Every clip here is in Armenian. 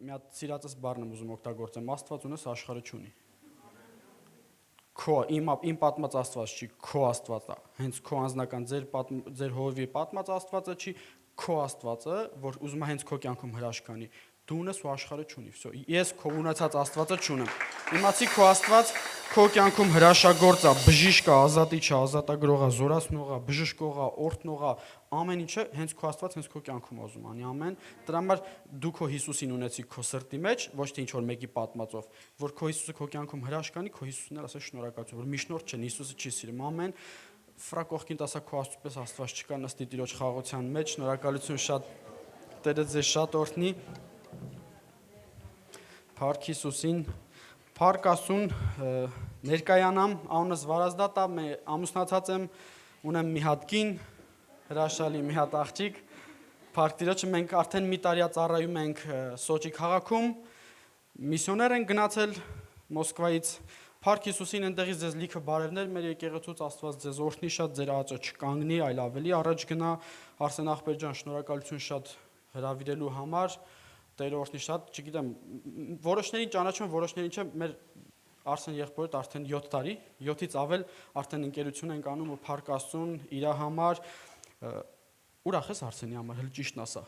մի հատ սիրածս բառն եմ ուզում օգտագործեմ, Աստված ունես աշխարհը չունի։ Քո իմ պատմած Աստված չի, քո Աստվածը, հենց քո անձնական ձեր հովի պատմած Աստվածը չի, քո Աստվածը, որ ուզում է հենց քո կյանքում հրաշք անի, դու ունես ու աշխարհը չունի, վсё, ես քո ունեցած Աստվածը չունեմ։ Իմացի քո Աստված քո կյանքում հրաշագործ է, բժիշկ է, ազատիչ է, ազատագրող է, զորացնող է, բժշկող է, օրհնող է, ամեն ինչը հենց քո Աստված հենց քո կյանքում ուզում անի, ամեն։ Դրա համար դու քո Հիսուսին ունեցի քո սրտի մեջ, ոչ թե ինչ որ մեկի պատմածով, որ քո Հիսուսը քո կյանքում հրաշք անի, քո Հիսուսն էլ ասա շնորհակալություն, որ միջնորդ չեն, Հիսուսը չի սիրում, ամեն։ Ֆրա կողքին ասա քո Աստծուպես Աստված չկա, նստի Տիրոջ խաղաղության մեջ, շնորհակալություն շատ, Տերը ձեզ շատ օրհնի։ Փառք Հիսուսին, Փառք Աստծուն, ներկայանամ, անունս Վարազդատ է, ամուսնացած եմ, ունեմ մի հատ կին, հրաշալի մի հատ աղջիկ, Փառք Տիրոջը, մենք արդեն մի տարի ծառայում ենք Սոչի քաղաքում, միսիոներ են գնացել Մոսկվայից, Փառք Հիսուսին, այնտեղից ձեզ լիքը բարևներ մեր եկեղեցուց, Աստված ձեզ օրհնի շատ, ձեր աճը չկանգնի, այլ ավելի առաջ գնա, Արսեն ախպեր ջան, շնորհակալություն շատ հրավիրելու համար, Տերը օրհնի շատ, չգիտեմ, որոշներին ճանաչում եմ, որոշներին չէ, մեր Արսեն եղբորդ արդեն 7 տարի, 7-ից ավել արդեն ընկերություն ենք անում ու Փառք Աստծուն իր համար, ուրախ ես Արսենի համար, հələ ճիշտն ասա։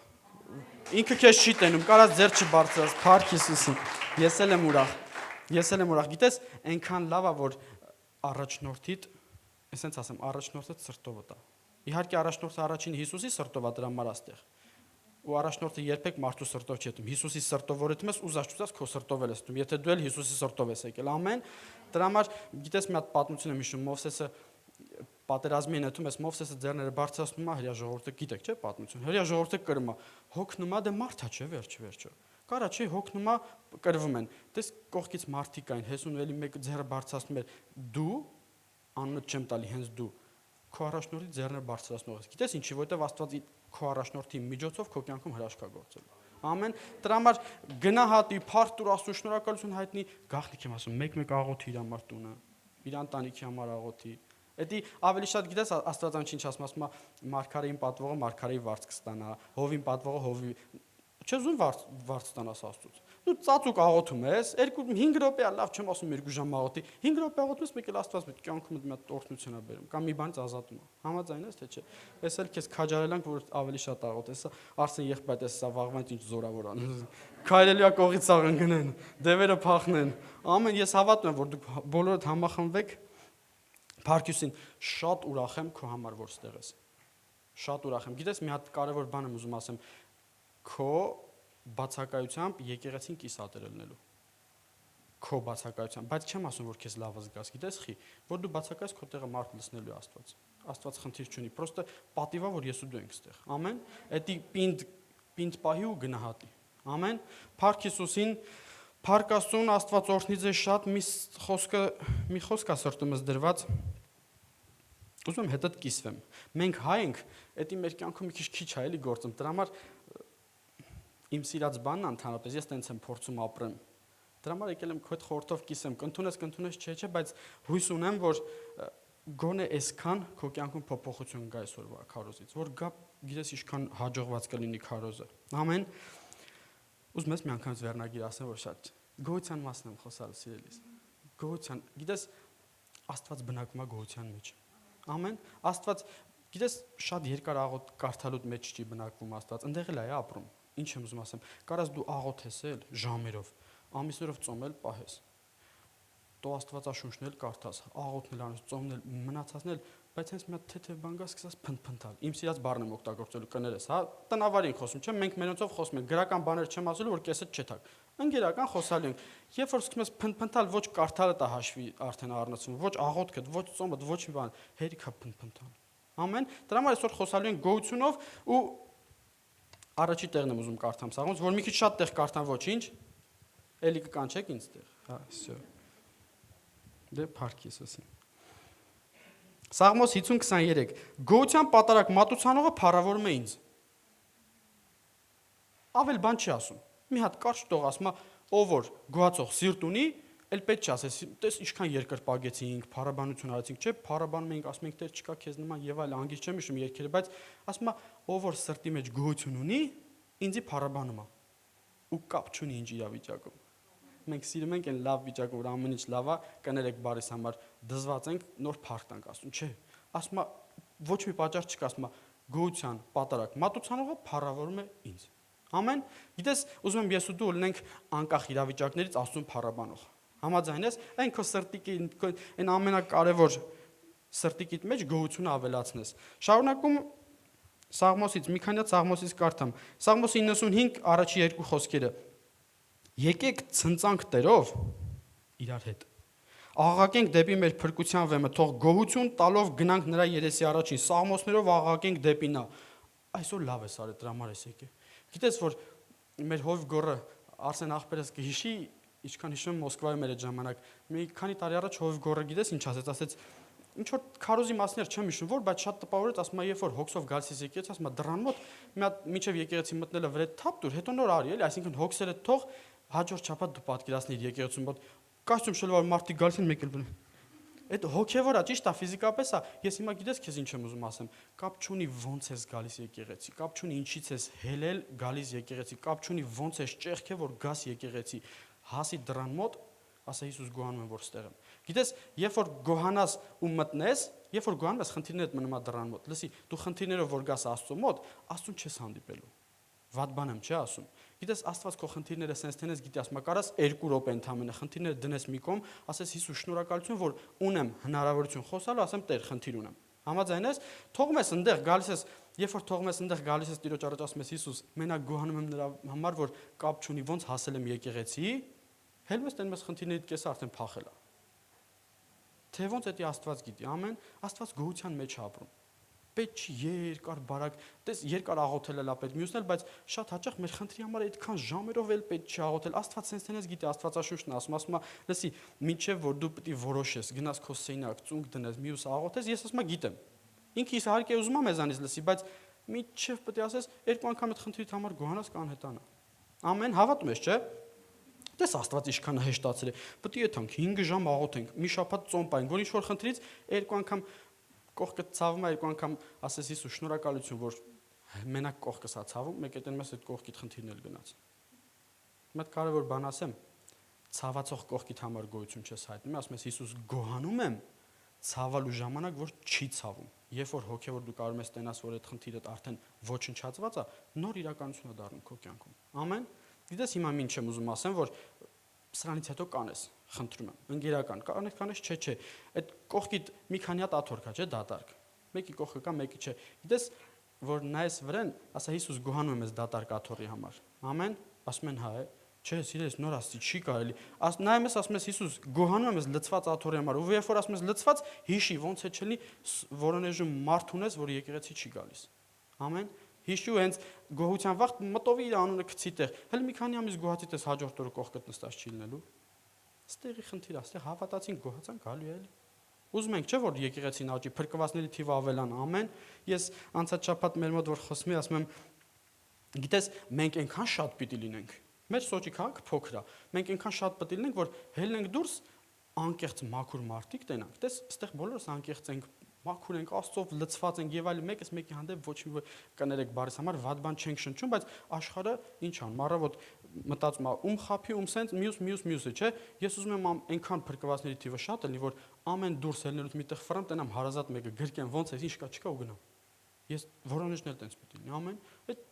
Ինքը քեզ չի տենում, կարած ձեր չբարձրաս, Փառք Հիսուսին։ Ես էլ եմ ուրախ, գիտես, այնքան լավ է, որ առաջնորդիդ, ասենց ասեմ, առաջնորդդ սրտովդ է։ Իհարկե առաջնորդը առաջին Հիսուսի սրտով է դրա համար աստեղ։ Ու առաջնորդը երբեք մարդու սրտով չի դնում։ Հիսուսի սրտով որ դնում ես, ուզած չուզած քո սրտով ես դնում։ Եթե դու էլ Հիսուսի սրտով ես եկել, ամեն։ Դրա համար գիտես մի հատ պատմություն եմ հիշում, Մովսեսը պատերազմի են հետում, այս Մովսեսը ձեռները բարձրացնում է, հրյա ժողովուրդը գիտեք, չէ՞ պատմություն։ Հրյա ժողովուրդը կրում է, հոգնում է, դե մարդա չէ, վերջը։ Կարա չէ, հոգնում է, կրվում են։ Դες կողքից մարդիկ կային, հեսուն էլի մեկը ձեռը բարձրացնում էր, դու անունը չեմ տալի, հենց դու քո առաջնորդի ձեռները բարձրացնող ես։ Գիտես ինչի, որովհետև Աստված քո առաջնորդի միջոցով քո կյանքում հրաշք է գործել։ Ամեն։ Դրա համար գնահատի, փառք տուր Աստծո, շնորհակալություն հայտնի, գաղտնիք եմ ասում, մեկ աղոթի իր համար տունը, իր ընտանիքի համար աղոթի։ Էդի ավելի շատ գիտես Աստվածան ինչ ասում է, մարգարեին պատվողը մարգարեի վարձ կստանա, հովին պատվողը հովի Չես ուզում վարձ ստանաս Աստծուց։ Դու ծածուկ աղոթում ես, 5 րոպե լավ չեմ ասում 2 ժամ աղոթի, 5 րոպե աղոթում ես, մեկ էլ Աստված պետք է կյանքումդ մի հատ օրհնություն է բերում, կամ մի բանից ազատում է։ Համաձայն ես թե չէ։ Ես էլ քեզ քաջարել ենք, որ ավելի շատ աղոթես, Արսեն եղբայր ես, սա վաղվանից ինչ զորավոր ան։ Քայլելի է կողից սաղ ընկնեն, դևերը փախնեն։ Ամեն ես հավատում եմ, որ դուք բոլորդ համախմբվեք։ Փառքյուսին շատ ուրախ եմ քո համար, որ ստեղ ես։ Շատ ուրախ եմ։ Գիտես մի հատ կարևոր բան եմ ուզում ասեմ, քո բացակայությամբ եկեղեցին կիսատեր ելնելու։ Քո բացակայությամբ, բայց չեմ ասում, որ քեզ լավը զգաս, գիտես խի, որ դու բացակայես քո տեղը մարդ լցնելու է Աստված։ Աստված խնդիր չունի, պրոստը պատիվա, որ ես ու դու ենք ստեղ։ Ամեն։ Էդի պինդ պահի ու գնահատի։ Ամեն։ Փառք Հիսուսին, Փառք Աստծուն, Աստված օրհնի ձեզ շատ, մի խոսք է սրտումս դրված։ Ուզում եմ հետդ կիսվեմ։ Մենք հայ ենք, էդի մեր կյանքում մի քիչ է էլի գործում։ Դրա համար իմ սիրած բանն ընդհանրապես ես տենց եմ փորձում ապրեմ։ Դրա համար եկել եմ քո հետ խորհրդով կիսեմ, կընդունես չէ, բայց հույս ունեմ, որ գոնե այսքան քո կյանքում փոփոխություն գա այսօրվա քարոզից, որ գա, գիտես ինչքան հաջողված կլինի քարոզը։ Ամեն։ Ուզում ես մի անգամից վերնագիր ասեմ, որ շատ գոհության մասն եմ խոսալու սիրելիս։ Գոհության, գիտես Աստված բնակվում է գոհության մեջ։ Ամեն։ Աստված, գիտես շատ երկար աղոթ կարդալուց մեջ չի բնակվում Աստված, այնտեղ էլ է ապրում։ Ինչ եմ ուզում ասեմ, կարաս դու աղոթես էլ ժամերով, ամիսներով ծոմել, պահես։ Տո Աստվածաշունչն էլ կարդաս, աղոթնել անես, ծոմնել, մնացածն էլ, բայց հենց մի հատ թեթև բան գա սկսես փնփնթալ։ Իմ սիրած բառն եմ օգտագործելու կներես, հա, տնավարին խոսում, չէ՞, մենք մենոցով խոսում ենք, գրական բաներ չեմ ասելու, որ կեսդ չթակ։ Ընկերական խոսալու ենք։ Երբ որ սկսում ես փնփնթալ, ոչ կարդալը տա հաշվի արդեն առնցվում, ոչ աղոթքդ, ոչ ծոմդ, ոչ մի բան, հերիքա փնփնթալ։ Ամեն։ Դրա համար այսօր խոսալու ենք գոհությունով ու Առաջի տեղն եմ ուզում կարդամ Սաղմոս, որ մի քիչ շատ տեղ կարդամ ոչինչ, էլի կկանչեք ինձ տեղ, հա, всё։ Դե Փառք Հիսուսին։ Սաղմոս 50:23 Գոհության պատարակ մատուցանողը փառավորում է ինձ։ Ավել բան չի ասում։ Մի հատ կարճ տող ասում է, ով որ գոհացող սիրտ ունի, էլ պետք չի ասես, տես ինչքան երկրպագեցինք, փառաբանություն արեցինք, չէ՞, փառաբանում ենք, ասում ենք, Տեր չկա քեզ նման եւ այլ, անգից չեմ հիշում երկերը, բայց ասում է, ով որ սրտի մեջ գոհություն ունի, ինձի փառաբանում է։ ու կապ չունի ինչ իրավիճակում։ Մենք սիրում ենք այն լավ վիճակը, որ ամեն ինչ լավ է, կներեք բարիս համար դզված ենք, նոր փառք տանք, ասում, չէ։ Ասում է ոչ մի պատճառ չկա, ասում է գոհության պատարակ մատուցանողը փառավորում է ինձ։ Ամեն։ Գիտես, ուզում եմ ես ու դու լինենք անկախ իրավիճակներից Աստծուն փառաբանող։ Համաձայն ես, այն քո սրտիկի այն ամենակարևոր սրտիկիդ մեջ գոհությունը ավելացնես։ Շարունակում Սաղմոսից մի քանի Սաղմոսից կարդամ։ Սաղմոս 95 առաջի երկու խոսքերը։ Եկեք ցնծանք Տերով իրար հետ։ Աղաղակենք դեպի մեր փրկության վեմը, թող գոհություն տալով գնանք նրա երեսի առաջին, սաղմոսներով աղաղակենք դեպի նա։ Այսօր լավ է սարը դրա համար ես եկե։ Գիտես որ մեր հով գորը Արսեն աղբերս կհիշի, ինչքան հիշում Մոսկվայում էր այդ ժամանակ։ Մի քանի տարի առաջ հով գորը գիտես ինչ ասեց, ինչ որ քարոզի մասներ չեմ հիշում որ, բայց շատ տպավորեց, ասում է, երբ որ հոգսով գալիս ես եկեղեցի, ասում է դռան մոտ, մի հատ միջև եկեղեցի մտնելը վրա թափ դուր, հետո նոր արի, էլի, այսինքն հոգսերը թող հաջորդ շաբաթ դու պատկերացնիր եկեղեցու մոտ կոստյում շլվար մարդիկ գալիս են մեկ էլ բն։ Այդ հոգևոր է, ճիշտ է, ֆիզիկապես է։ Ես հիմա գիտես քեզ ինչ եմ ուզում ասեմ։ Կապ չունի ոնց ես գալիս եկեղեցի, կապ չունի ինչից ես հելել գալիս եկեղեցի, կապ չունի ոնց ես ճեղքե որ գաս եկեղեցի։ Հասի դռան մոտ, ասա Հիսուս գոհանում եմ որ ստեղ եմ։ Գիտես, երբ որ գոհանաս ու մտնես, երբ որ գոհանում ես խնդիրներդ մնում է դռան մոտ։ Լսի, դու խնդիրներով որ գաս Աստծո մոտ, Աստծուն չես հանդիպելու։ Վատ բան եմ չի ասում։ Գիտես Աստված քո խնդիրները sense տենես գիտի ասում կարաս 2 րոպե ընդամենը խնդիրները դնես մի կողմ, ասես Հիսուս շնորհակալություն որ ունեմ հնարավորություն խոսալու, ասեմ Տեր խնդիր ունեմ։ Համաձայն ես, թողում ես այնտեղ գալիս ես, երբ որ թողում ես այնտեղ գալիս ես Տիրոջ առաջ ասում ես Հիսուս, մենակ գոհանում եմ նրա համար որ կապ չունի ոնց հասել եմ եկեղեցի, հելում ես տենում ես խնդիրներիդ կեսը արդեն փախել է։ Թե ոնց էդի Աստված գիտի, ամեն Աստված գոհության մեջ է ապրում։ Պետք չի երկար բարակ, տես երկար աղոթել էլա պետք մյուսն էլ, բայց շատ հաճախ մեր խնդրի համար այդքան ժամերով էլ պետք չի աղոթել։ Աստված sense տենես գիտի, Աստվածաշունչն ասում է, լսի, մինչև որ դու պետք է որոշես, գնաս քո սենյակ, ծունկ դնես, մյուս աղոթես, ես ասում եմ գիտեմ։ Ինքը իհարկե ուզում է մեզանից լսի, բայց մինչև պետք է ասես, երկու անգամ այդ խնդրիդ համար գոհանաս կանհետանա։ Ամեն հավատում ես, չէ՞։ Դες Աստված ինչքան հեշտացել է։ Պետք է եթանք 5 ժամ աղոթենք, մի շաբաթ ծոմ պայենք, որ ինչ որ խնդրից երկու անգամ կողքը ցավում է, երկու անգամ ասես Հիսուս շնորհակալություն, որ մենակ կողքս է ցավում, մեկ էլ ես այդ կողքիդ խնդիրն էլ գնաց։ Մեծ կարևոր բան ասեմ, ցավացող կողքիդ համար գոհություն չես հայտնում, ասում ես Հիսուս գոհանում եմ ցավալու ժամանակ, որ չի ցավում։ Երբ որ հոգևոր դու կարող ես տենաս, որ այդ խնդիրը արդեն ոչնչացված է, նոր իրականություն է դառնում քո կյանքում։ Ամեն։ Գիտես հիմա ինչ եմ ուզում ասեմ, որ սրանից հետո կանես, խնդրում եմ, ընկերական, կանես, չէ, այդ կողքիդ մի քանի հատ աթոռ կա, չէ, դատարկ։ Մեկի կողքը կա, մեկի չէ։ Գիտես, որ նայես վրան, ասա Հիսուս գոհանում եմ ես դատարկ աթոռի համար։ Ամեն, ասում են հա է, չէ, սիրելիս նոր ասի չի կարելի։ Նայում ես ասում ես Հիսուս գոհանում եմ ես լծված աթոռի համար, ու երբ որ ասում ես լծված, հիշի ոնց է չլինի Վորոնեժում մարդ ունես, որ եկեղեցի չի գալիս։ Ամեն։ Հիշու հենց գոհության վաղ մտովի իր անունը գցի տեղ։ Հələ մի քանի ամիս գոհացից ես հաջորդ օրը կողքդ նստած չի լինելու։ Ստեղի խնդիր է, ստեղ հավատացին գոհացան գալու է էլի։ Ուզում ենք չէ որ եկեղեցին աճի, փրկվածների թիվը ավելան, ամեն։ Ես անցած շաբաթ մեր մոտ որ խոսում եմ, ասում եմ գիտես մենք այնքան շատ պիտի լինենք։ Մեր Սոճի քաղաքը փոքր է։ Մենք այնքան շատ պիտի լինենք, որ հելնենք դուրս անկեղծ մաքուր մարդիկ տենանք։ Տես, այստեղ բոլորս անկեղծ ենք, մաքուր ենք, Աստծով լցված ենք եւ այլն, մեկս մեկի հանդեպ ոչ մի կներեք բարիս համար վատ բան չենք շնչում, բայց աշխարհը ինչ ան, մարավոտ մտածում է, ում խափի, ում սենց, մյուսը, չէ։ Ես ուզում եմ այնքան փրկվածների թիվը շատ լինի, որ ամեն դուրս ելնելուց միտեղ ֆրամ տենամ հարազատ մեկը գրկեմ, ոնց է, ինչ կա, չկա ու գնամ։ Ես Վորոնեժն էլ տենց պիտի լինի, ամեն, այդ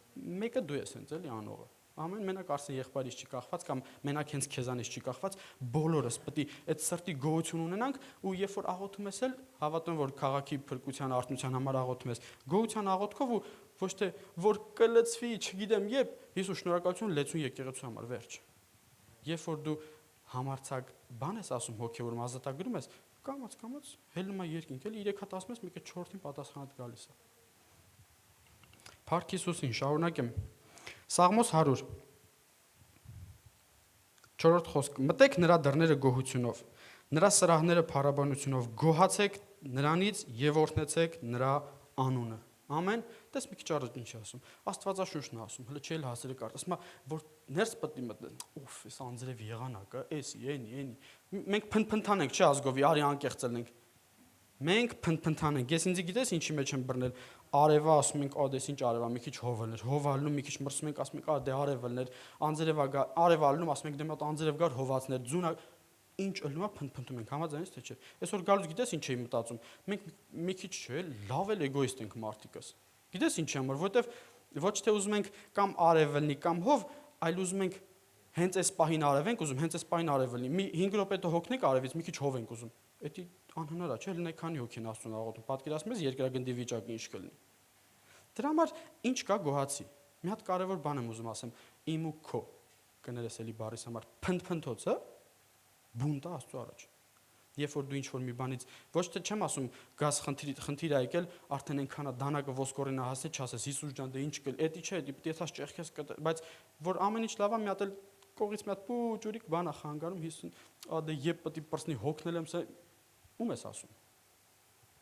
մեկը դու ես հենց էլի անողը։ Ամեն մենակ Արսեն եղբայրից չի կախված կամ մենակ հենց քեզանից չի կախված, բոլորս պետք է այդ սրտի գոհություն ունենանք ու երբ որ աղոթում ես էլ հավատում որ քաղաքի փրկության արտնության համար աղոթում ես գոհության աղոթքով ու ոչ թե որ կլծվի, չգիտեմ, երբ Հիսուս շնորհակալություն լեցուն եկեղեցու համար վերջ։ Երբ որ դու համարցակ բան ես ասում հոգևոր ազատագրում ես, կամաց հելնում է երկինք, էլի 3 հատ ասում ես, մեկը 4-ին պատասխանդ գալիս է։ Փառք Հիսուսին, շարունակեմ։ Սաղմոս 100 4-րդ խոսք մտեք նրա դռները գոհությունով նրա սրահները փառաբանությունով գոհացեք նրանից եւ օրհնեցեք նրա անունը ամեն տես մի քիչ առաջ ինչ ասում Աստվածաշունչն է ասում հələ չէ հասել կարդ ասում որ ներս պետք է մտնեն ուֆ էս անձրև եղանակը էսի էնի մենք փնփնթանենք չէ ազգովի արի անկեղծել ենք մենք փնփնթանենք ես ինձ գիտես ինչի մեջ եմ բռնել արևը ասում ենք, ադես ինչ արևա, մի քիչ հովելներ, հովալնում, մի քիչ մրսում ենք, ասում ենք, դե արևելներ, անձրևա գա, արևալնում, ասում ենք, դե մոտ անձրև գար հովացներ, ձունա ինչ ըլլումա փնփնթում ենք, համաձայն ես թե չէ։ Այսօր գալուց գիտես ինչ էի մտածում։ Մենք մի քիչ չէ, լավ էլ էգոիստ ենք մարդիկս։ Գիտես ինչի համար, որովհետև ոչ թե ուզում ենք կամ արևելնի կամ հով, այլ ուզում ենք հենց այս պահին արև ենք ուզում, հենց այս պահին արևելնի։ Մի 5 րոպե հետո հոգնենք արևից, մի քիչ հով ենք ուզում։ Էդի անհնար է, չէ՞, լնեք քանի հոգին Աստծուն աղոթում։ Պատկերացնում ես երկրագնդի վիճակը ինչ կլինի։ Դրա համար ինչ կա գոհացի։ Մի հատ կարևոր բան եմ ուզում ասեմ, իմ ու քո կներես էլի բառիս համար փնփնթոցը բունտ է Աստծո առաջ։ Երբ որ դու ինչ որ մի բանից ոչ թե չեմ ասում գազ խնդիր ա եկել, արդեն այնքանա դանակը ոսկորենա հասել, չասես Հիսուս ջան, դե ինչ կլ, էդի չէ, դի պիտի ասած ճեղքես կտ, բայց որ ամեն ինչ լավ է, մի հատ էլ կողից մի հատ պուճուրիկ բան է խանգարում, Հիսուսին, ադե երբ պիտի պրսնի հոգնել եմ, սա ում ես ասում։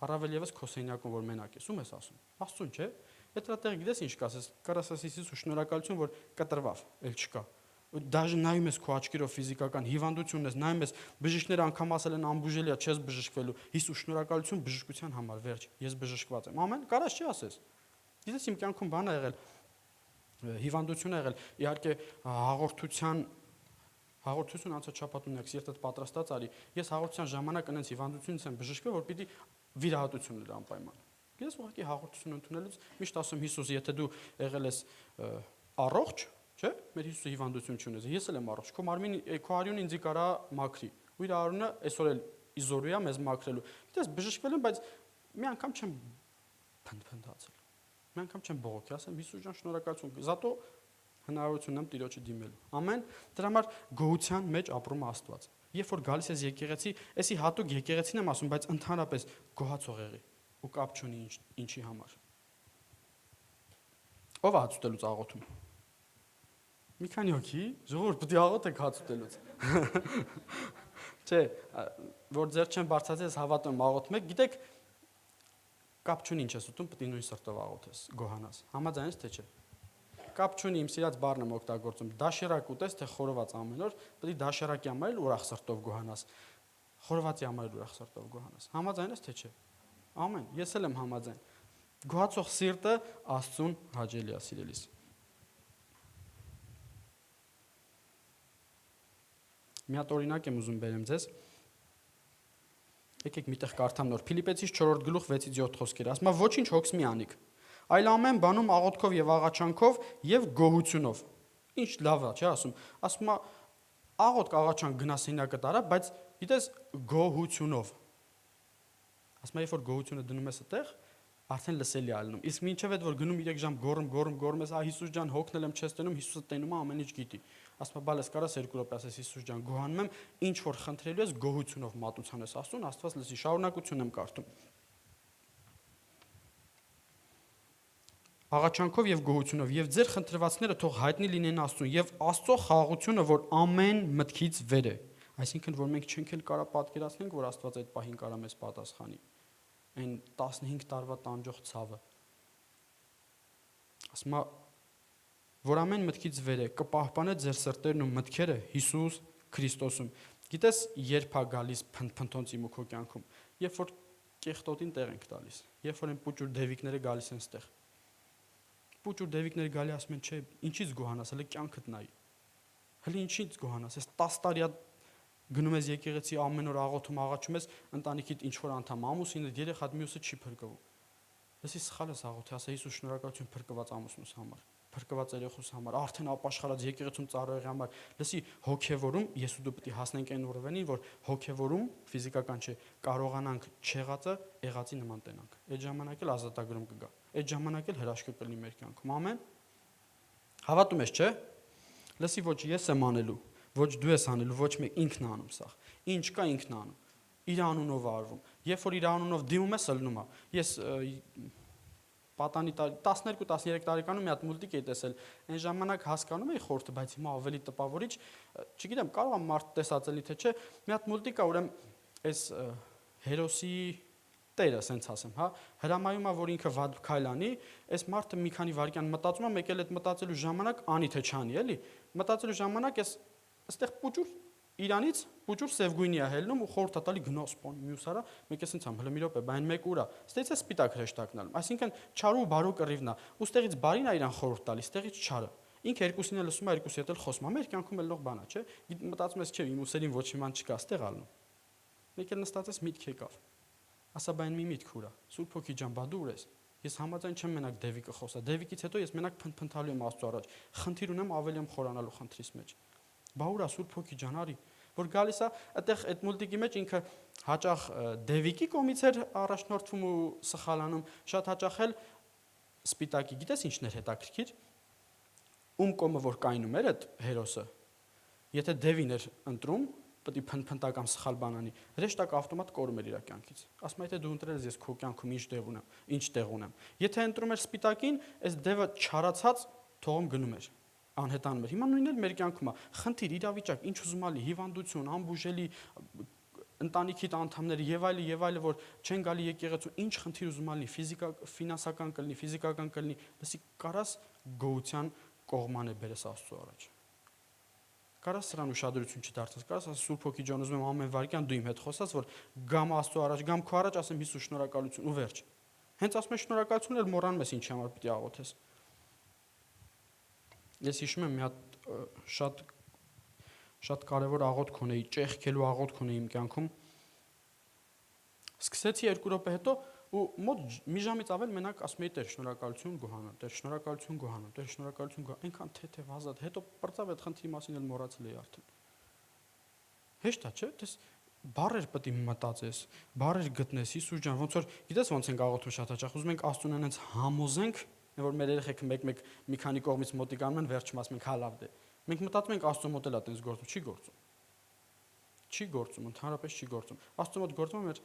Առավել եւս քո սենյակում որ մենակ ես, ում ես ասում։ Աստծուն չէ։ Այդ դրա տեղ գիտես ինչ կասես, կարասես Հիսուս շնորհակալություն, որ կտրվավ, էլ չկա։ Դաժե նայում ես քո աչքերով ֆիզիկական հիվանդությունն ես, նայում ես բժիշկները անգամ ասել են անբուժելի է, չես բժշկվելու։ Հիսուս շնորհակալություն բժշկության համար, վերջ, ես բժշկված եմ։ Ամեն, կարաս չի ասես։ Գիտես իմ կյանքում բան ա եղել, հիվանդություն ա եղել, իհարկե հաղորդություն անցած շաբաթ ունեք, սիրտդ պատրաստած արի։ Ես հաղորդության ժամանակ այնց հիվանդությունից եմ բժշկվել, որ պիտի վիրահատություն լինի անպայման։ Գիտես ուղղակի հաղորդություն ընդունելուց միշտ ասում Հիսուս, եթե դու եղել ես առողջ, չէ՞, մեր Հիսուսը հիվանդություն չունես։ Ես էլ եմ առողջ։ Քո մարմին, քո արյունը ինձ կարա մաքրի։ Ու իր արյունը այսօր էլ իզորու է մեզ մաքրելու։ Գիտես բժշկվել եմ, բայց մի անգամ չեմ փնփնթացել։ Մի անգամ չեմ բողոքի, ասեմ Հիսուս ջան, շնորհակալություն։ Զատո հնարավորություն ունեմ Տիրոջը դիմելու։ Ամեն։ Դրա համար գոհության մեջ ապրում է Աստված։ Երբ որ գալիս ես եկեղեցի, էսի հատուկ եկեղեցին եմ ասում, բայց ընդհանրապես գոհացող եղի ու կապ չունի ինչի համար։ Ո՞վ է հաց ուտելուց աղոթում։ Մի քանի հոգի, ժողովուրդ պետք է աղոթեք հաց ուտելուց։ Չէ, որ ձեր չեմ բարձրացել, հավատում աղոթում եք, գիտեք, կապ չունի ինչ ես ուտում, պետք է նույն սրտով աղոթես, գոհանաս։ Համաձայն ես թե չէ։ Կապ չունի իմ սիրած բառն եմ օգտագործում։ Դաշերակ ուտես, թե խորոված ամեն օր, պետք է դաշերակի համար էլ ուրախ սրտով գոհանաս։ Խորովածի համար էլ ուրախ սրտով գոհանաս։ Համաձայն ես թե չէ։ Ամեն, ես էլ եմ համաձայն։ Գոհացող սիրտը Աստծուն հաճելի է, սիրելիս։ Մի հատ օրինակ եմ ուզում բերեմ ձեզ։ Եկեք միտեղ կարդամ նոր Փիլիպպեցիս 4-րդ գլուխ 6-ից 7 խոսքերը։ Ասում է ոչինչ հոգս մի անիք, այլ ամեն բանում աղոթքով եւ աղաչանքով եւ գոհությունով։ Ինչ լավ է, չէ՞ ասում։ Ասում է աղոթք աղաչանք գնասենյակը տարա, բայց գիտես գոհությունով։ Ասում է երբ որ գոհությունը դնում ես այդտեղ, արդեն լսելի է ալնում։ Իսկ մինչև այդ որ գնում 3 ժամ գոռում ես, Հիսուս ջան, հոգնել եմ, չես տենում, Հիսուսը տենում է, ամեն ինչ գիտի։ Ասում է, բալես կարաս 2 րոպե ասես Հիսուս ջան, գոհանում եմ, ինչ որ խնդրելու ես գոհությունով մատուցան ես Աստծուն, Աստված լսի, շարունակություն եմ կարդում։ Աղաչանքով եւ գոհությունով եւ ձեր խնդրվածները թող հայտնի լինեն Աստծուն եւ Աստծո խաղաղությունը, որ ամեն մտքից վեր է։ Այսինքն որ մենք չենք էլ կարա պատկերացնենք, որ Աստված այդ պահին կարա մեզ պատասխանի։ Այն 15 տարվա տանջող ցավը։ Ասում է, որ ամեն մտքից վեր է, կպահպանե ձեր սրտերն ու մտքերը Հիսուս Քրիստոսում։ Գիտես, երբ է գալիս փնփնթոնց իմ ու քո կյանքում, երբ որ կեղտոտին տեղ ենք տալիս, երբ որ այն պուճուր դևիկները գալիս են ստեղ։ Պուճուր դևիկները գալի ասում են, չէ, ինչից գոհանաս, հələ կյանքդ նայի։ Հələ ինչից գոհանաս, ես 10 տարի գնում ես եկեղեցի ամեն օր աղոթում աղաչում ես, ընտանիքիդ ինչ որ անդամ ամուսինդ երեխադ մյուսը չի փրկվում։ Լսի սխալ ես աղոթի, ասա Հիսուս շնորհակալություն փրկված ամուսնուս համար, փրկված երեխուս համար, արդեն ապաշխարած եկեղեցում ծառայողի համար։ Լսի հոգևորում ես ու դու պետք է հասնենք այն ուռվենին, որ հոգևորում ֆիզիկական չէ, կարողանանք չեղածը եղածի նման տենանք։ Այդ ժամանակ էլ ազատագրում կգա։ Այդ ժամանակ էլ հրաշք կլինի մեր կյանքում։ Ամեն։ Հավատում ես, չէ՞։ Լսի ոչ ես եմ անելու, ոչ դու ես անելու, ոչ մեկ ինքն է անում սա։ Ինչ կա ինքն է անում։ Իր անունով արվում։ Երբ որ իր անունով դիմում ես, ըլնում է։ Ես պատանի 12-13 տարեկանում մի հատ մուլտիկ էի տեսել։ Այն ժամանակ հասկանում էի խորթը, բայց հիմա ավելի տպավորիչ, չգիտեմ, կարող եմ մարդ տեսած էլի թե չէ, մի հատ մուլտիկ է, ուրեմն այս հերոսի տերը, ասենց ասեմ, հա, հրամայում է, որ ինքը վատ քայլ անի, այս մարդը մի քանի վայրկյան մտածում է, մեկ էլ այդ մտածելու ժամանակ անի թե չանի, էլի։ Մտածելու ժամանակ էս այստեղ պուճուր իրանից ուջուր սև գույնի է հելնում ու խորհուրդ է տալի գնա սպան մյուս արա, մեկ էս ինձ համ հələ մի րոպե, բայն մեկ ուրա։ Ստեից է սպիտակ հրեշտակն ալում։ Այսինքն չարու բարու կռիվն է։ Ու ստեղից բարին է իրան խորհուրդ տալի, ստեղից չարը։ Ինքը երկուսին էլ լսում է, երկուսի հետ էլ խոսում է։ Մեր կյանքում էլ լող բան է, չէ՞։ Մտածում ես, չէ, իմ ուսերին ոչ մի բան չկա, ստեղ ալնում։ Մեկ էլ նստած ես միտք եկավ։ Ասա բայն մի միտք ուրա։ Սուրբ Հոգի ջան, բա դու ես։ Ես համաձայն չեմ մենակ Դևիկը խոսա։ Դևիկից հետո ես մենակ փնփնթալու եմ Աստծո առաջ։ Խնդիր ունեմ ավելի եմ խորանալու խնդրիս մեջ։ Բա ուրա Սուրբ Հոգի ջան, արի, որ գալիս է, այդտեղ այդ մուլտիկի մեջ ինքը հաճախ Դևիկի կողմից էր առաջնորդվում ու սխալանում, շատ հաճախ էլ Սպիտակի, գիտես ինչն էր հետաքրքիր։ Ում կողմը որ կայնում էր այդ հերոսը, եթե Դևին էր ընտրում, պետք է փնփնտական սխալ բան անի, հրեշտակը ավտոմատ կորում էր իր կյանքից։ Ասում է, եթե դու ընտրել ես, ես քո կյանքում ինչ տեղ ունեմ։ Եթե ընտրում էր Սպիտակին, այս Դևը չարացած թողում գնում էր, անհետանում էր։ Հիմա նույնն էլ մեր կյանքում է։ Խնդիր, իրավիճակ, ինչ ուզում ալի, հիվանդություն, ամբուժելի ընտանիքի անդամները եւ այլը, որ չեն գալի եկեղեցու, ինչ խնդիր ուզում ալի, ֆինանսական կլինի, ֆիզիկական կլինի, լսի կարաս գոհության կողմանը բերես Աստծո առաջ։ Կարաս սրան ուշադրություն չդարձնես, կարաս ասես Սուրբ Հոգի ջան, ուզում եմ ամեն վարքյան դու իմ հետ խոսած, որ գամ Աստծո առաջ, գամ քո առաջ ասեմ Հիսուս շնորհակալություն ու վերջ։ Հենց ասում ես շնորհակալություն էլ մոռանում ես ինչի համար պիտի աղոթես։ Ես հիշում եմ մի հատ շատ կարևոր աղոթք ունեի, ճեղքելու աղոթք ունեի իմ կյանքում։ Սկսեցի 2 րոպե հետո ու մոտ մի ժամից ավել մենակ ասում էի Տեր շնորհակալություն գոհանամ, Տեր շնորհակալություն գոհանամ, Տեր շնորհակալություն գոհանամ, այնքան թեթև ազատ, հետո բրծավ այդ խնդրի մասին էլ մոռացել էի արդեն։ Հեշտ է, չէ՞, դες բառեր պետք է մտածես, բառեր գտնես, Հիսուս ջան, ոնց որ գիտես ոնց ենք աղոթում շատ հաճախ, ուզում ենք Աստծուն այնց համոզենք, որ մեր երեխեքը մեկ-մեկ մի քանի կողմից մոտիկանում են, վերջում ասում ենք հա լավ դե։ Մենք մտածում ենք Աստծո մոտ էլ է տենց գործում, չի գործում։ Չի գործում, ընդհանրապես չի գործում։ Աստծո մոտ գործում է մեր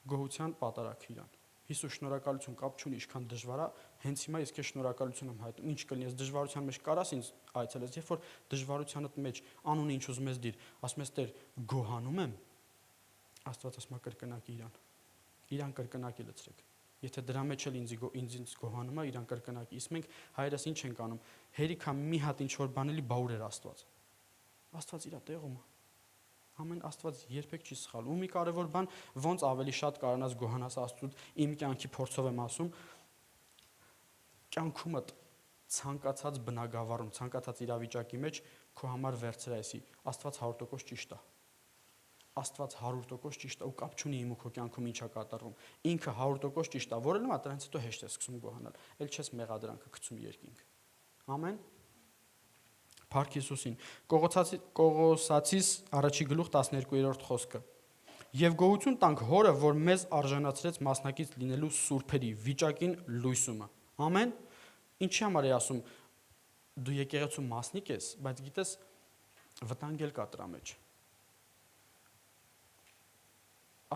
գոհության պատարագը իրան։ Հիսուս շնորհակալություն կապ չունի, ինչքան դժվար է, հենց հիմա ես քեզ շնորհակալություն եմ հայտնում։ Ինչ կլինի, ես դժվարության մեջ կարաս ինձ այցելես, երբ որ դժվարությանդ մեջ անունը ինչ ուզում ես դիր, ասում ես Տեր գոհանում եմ, Աստված ասում է կրկնակի իրան։ Իրան կրկնակի լցրեք։ Եթե դրա մեջ էլ ինձ գոհանում է, իրան կրկնակի։ Իսկ մենք հայրս ինչ ենք անում, հերիքա մի հատ ինչ որ բանելի բաուր էր Աստված։ Աստված իր տեղում է։ Ամեն Աստված երբեք չի սխալում։ Ու մի կարևոր բան, ոնց ավելի շատ կարողանաս գոհանաս Աստծուց, իմ կյանքի փորձով եմ ասում, կյանքումդ ցանկացած բնագավառում, ցանկացած իրավիճակի մեջ քո համար վերցրայսի, Աստված 100% ճիշտ է։ Աստված 100% ճիշտ է ու կապ չունի իմ ու քո կյանքում ինչա կատարվում։ Ինքը 100% ճիշտ է, որը լավ է, դրանից հետո հեշտ է սկսում գոհանալ։ Էլ չես մեղադրանքը գցում երկինք։ Ամեն։ Փառք Հիսուսին։ Կողոսացիս 1:12 խոսքը։ Եվ գոհություն տանք Հորը, որ մեզ արժանացրեց մասնակից լինելու սուրբերի վիճակին լույսումը։ Ամեն։ Ինչի համար է ասում դու եկեղեցու մասնիկ ես, բայց գիտես վտանգ էլ կա դրա մեջ։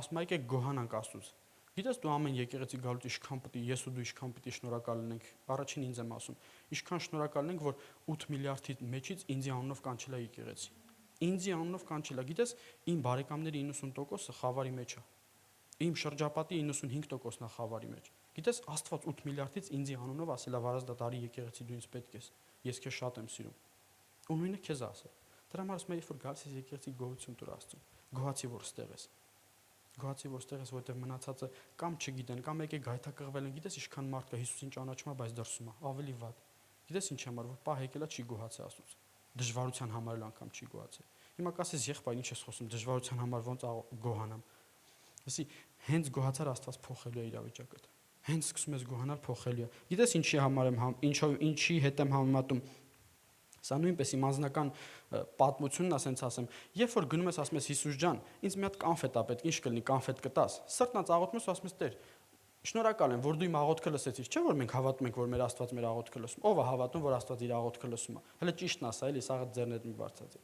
Ասում եք գոհանանք Աստծուց։ Գիտես դու ամեն եկեղեցի գալուց ինչքան պետք է ես ու դու ինչքան պետք է շնորհակալ լինենք։ Առաջին ինձ եմ ասում, ինչքան շնորհակալ լինենք, որ 8 միլիարդի մեջից ինձի անունով կանչել է եկեղեցի։ Ինձի անունով կանչել է, գիտես, իմ բարեկամների 90%-ը խավարի մեջ է։ Իմ շրջապատի 95%-ն է խավարի մեջ։ Գիտես, Աստված 8 միլիարդից ինձի անունով ասել է Վարազդատարի եկեղեցի դու ինձ պետք ես։ Ես քեզ շատ եմ սիրում։ Ու նույնը քեզ ասել։ Դրա համար ասում եմ, երբ որ գալիս ես եկեղեցի գոհություն տուր Աստծուն։ Գոհացի որ ստեղ ես։ Գոհացի որ ստեղ ես, որտեղ մնացածը կամ չգիտեն, կամ եկե գայթակղվել են, գիտես ինչքան մարդ կա Հիսուսին ճանաչում է, բայց դրսում է, ավելի վատ։ Գիտես ինչ համար, որ պահ եկելա չի գոհացել Աստծուց։ Դժվարության համար էլ անգամ չի գոհացել։ Հիմա կասես եղբայր, ինչ ես խոսում, դժվարության համար ոնց գոհանամ։ Լսի, հենց գոհացար Աստված փոխելու է իրավիճակը։ Հենց սկսում ես գոհանալ փոխելու է։ Գիտես ինչի համար եմ ինչի հետ եմ համեմատում։ Սա նույնպես իմ անձնական պատմությունն է, ասենց ասեմ, երբ որ գնում ես ասում ես Հիսուս ջան, ինձ մի հատ կանֆետ է պետք, ինչ կլինի, կանֆետ կտաս։ Սրտնաց աղոթում ես ու ասում ես Տեր, շնորհակալ եմ, որ դու իմ աղոթքը լսեցիր, չէ՞ որ մենք հավատում ենք, որ մեր Աստված մեր աղոթքը լսում։ Ո՞վ է հավատում, որ Աստված իր աղոթքը լսում է։ Հələ ճիշտն ասա, էլի, սաղը ձեռն հետ մի բարձած։